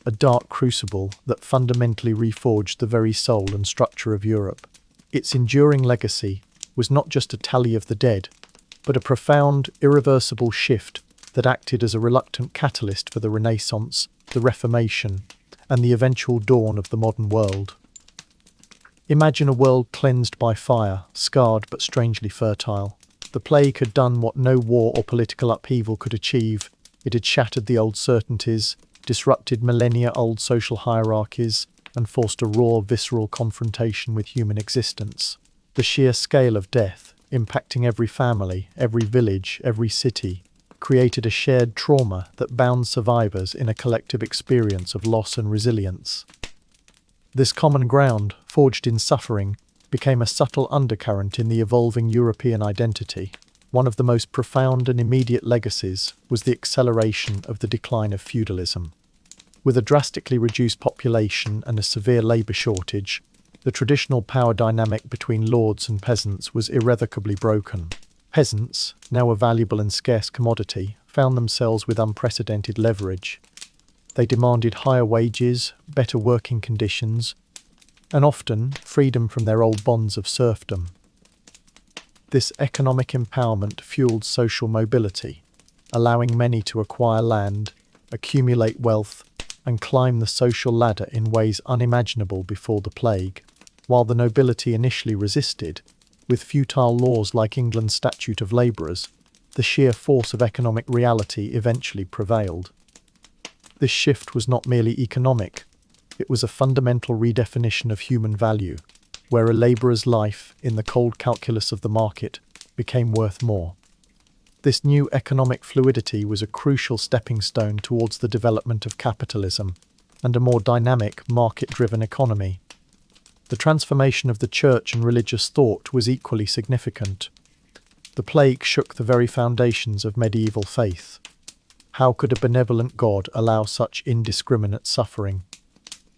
a dark crucible that fundamentally reforged the very soul and structure of Europe. Its enduring legacy was not just a tally of the dead, but a profound, irreversible shift that acted as a reluctant catalyst for the Renaissance, the Reformation, and the eventual dawn of the modern world. Imagine a world cleansed by fire, scarred but strangely fertile. The plague had done what no war or political upheaval could achieve. It had shattered the old certainties, disrupted millennia-old social hierarchies, and forced a raw, visceral confrontation with human existence. The sheer scale of death, impacting every family, every village, every city, created a shared trauma that bound survivors in a collective experience of loss and resilience. This common ground, forged in suffering, became a subtle undercurrent in the evolving European identity. One of the most profound and immediate legacies was the acceleration of the decline of feudalism. With a drastically reduced population and a severe labour shortage, the traditional power dynamic between lords and peasants was irrevocably broken. Peasants, now a valuable and scarce commodity, found themselves with unprecedented leverage. They demanded higher wages, better working conditions, and often freedom from their old bonds of serfdom. This economic empowerment fueled social mobility, allowing many to acquire land, accumulate wealth, and climb the social ladder in ways unimaginable before the plague. While the nobility initially resisted, with futile laws like England's Statute of Labourers, the sheer force of economic reality eventually prevailed. This shift was not merely economic, it was a fundamental redefinition of human value, where a labourer's life, in the cold calculus of the market, became worth more. This new economic fluidity was a crucial stepping stone towards the development of capitalism and a more dynamic, market-driven economy. The transformation of the church and religious thought was equally significant. The plague shook the very foundations of medieval faith. How could a benevolent God allow such indiscriminate suffering?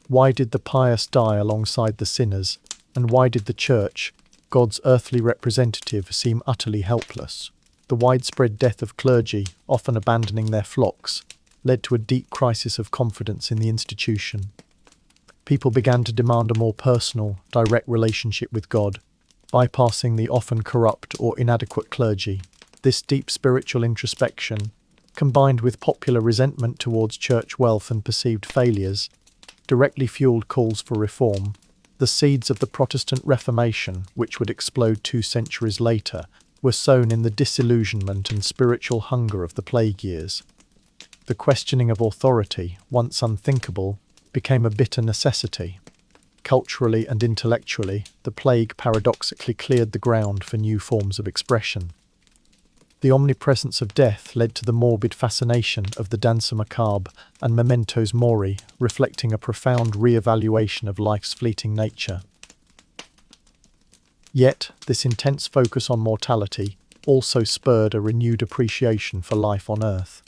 Why did the pious die alongside the sinners, and why did the church, God's earthly representative, seem utterly helpless? The widespread death of clergy, often abandoning their flocks, led to a deep crisis of confidence in the institution. People began to demand a more personal, direct relationship with God, bypassing the often corrupt or inadequate clergy. This deep spiritual introspection, combined with popular resentment towards church wealth and perceived failures, directly fueled calls for reform. The seeds of the Protestant Reformation, which would explode 2 centuries later, were sown in the disillusionment and spiritual hunger of the plague years. The questioning of authority, once unthinkable, became a bitter necessity. Culturally and intellectually, the plague paradoxically cleared the ground for new forms of expression. The omnipresence of death led to the morbid fascination of the danse macabre and mementos mori, reflecting a profound re-evaluation of life's fleeting nature. Yet, this intense focus on mortality also spurred a renewed appreciation for life on Earth.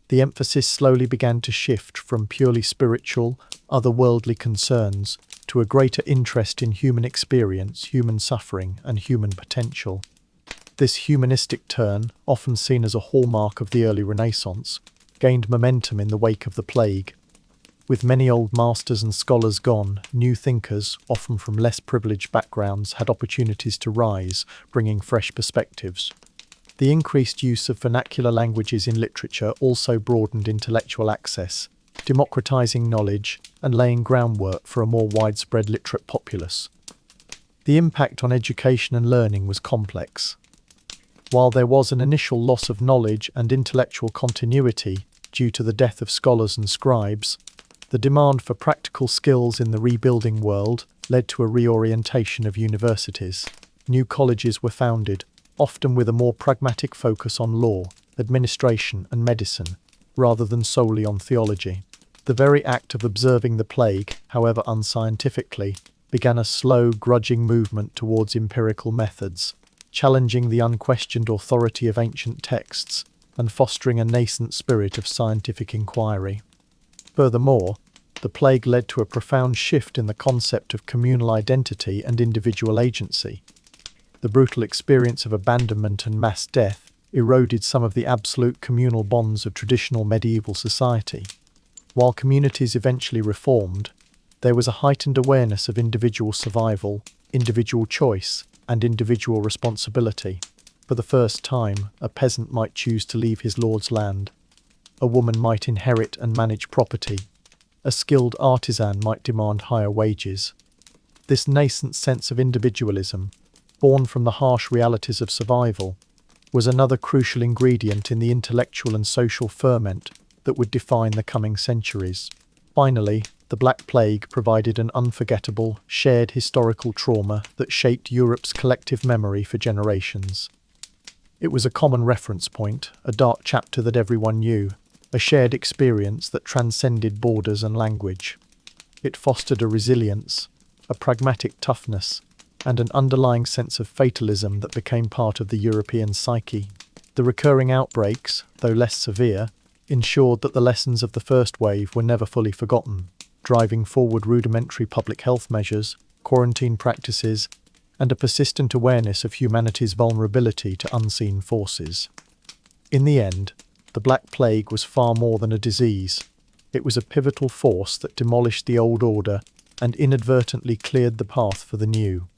The emphasis slowly began to shift from purely spiritual, otherworldly concerns to a greater interest in human experience, human suffering, and human potential. This humanistic turn, often seen as a hallmark of the early Renaissance, gained momentum in the wake of the plague. With many old masters and scholars gone, new thinkers, often from less privileged backgrounds, had opportunities to rise, bringing fresh perspectives. The increased use of vernacular languages in literature also broadened intellectual access, democratizing knowledge and laying groundwork for a more widespread literate populace. The impact on education and learning was complex. While there was an initial loss of knowledge and intellectual continuity due to the death of scholars and scribes, the demand for practical skills in the rebuilding world led to a reorientation of universities. New colleges were founded, often with a more pragmatic focus on law, administration, and medicine, rather than solely on theology. The very act of observing the plague, however unscientifically, began a slow, grudging movement towards empirical methods, challenging the unquestioned authority of ancient texts and fostering a nascent spirit of scientific inquiry. Furthermore, the plague led to a profound shift in the concept of communal identity and individual agency. The brutal experience of abandonment and mass death eroded some of the absolute communal bonds of traditional medieval society. While communities eventually reformed, there was a heightened awareness of individual survival, individual choice, and individual responsibility. For the first time, a peasant might choose to leave his lord's land. A woman might inherit and manage property. A skilled artisan might demand higher wages. This nascent sense of individualism, born from the harsh realities of survival, was another crucial ingredient in the intellectual and social ferment that would define the coming centuries. Finally, the Black Plague provided an unforgettable, shared historical trauma that shaped Europe's collective memory for generations. It was a common reference point, a dark chapter that everyone knew, a shared experience that transcended borders and language. It fostered a resilience, a pragmatic toughness, and an underlying sense of fatalism that became part of the European psyche. The recurring outbreaks, though less severe, ensured that the lessons of the first wave were never fully forgotten, driving forward rudimentary public health measures, quarantine practices, and a persistent awareness of humanity's vulnerability to unseen forces. In the end, the Black Plague was far more than a disease. It was a pivotal force that demolished the old order and inadvertently cleared the path for the new.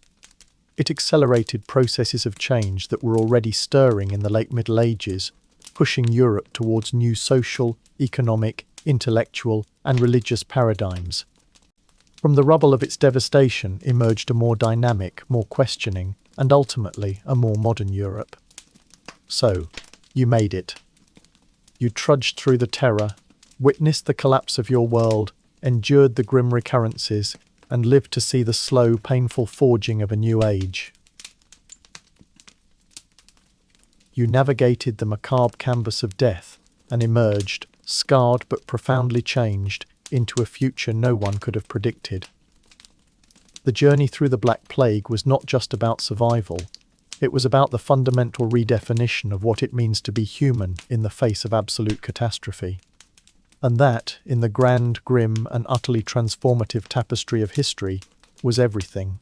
It accelerated processes of change that were already stirring in the late Middle Ages, pushing Europe towards new social, economic, intellectual, and religious paradigms. From the rubble of its devastation emerged a more dynamic, more questioning, and ultimately a more modern Europe. So, you made it. You trudged through the terror, witnessed the collapse of your world, endured the grim recurrences, and lived to see the slow, painful forging of a new age. You navigated the macabre canvas of death and emerged, scarred but profoundly changed, into a future no one could have predicted. The journey through the Black Plague was not just about survival. It was about the fundamental redefinition of what it means to be human in the face of absolute catastrophe. And that, in the grand, grim, and utterly transformative tapestry of history, was everything.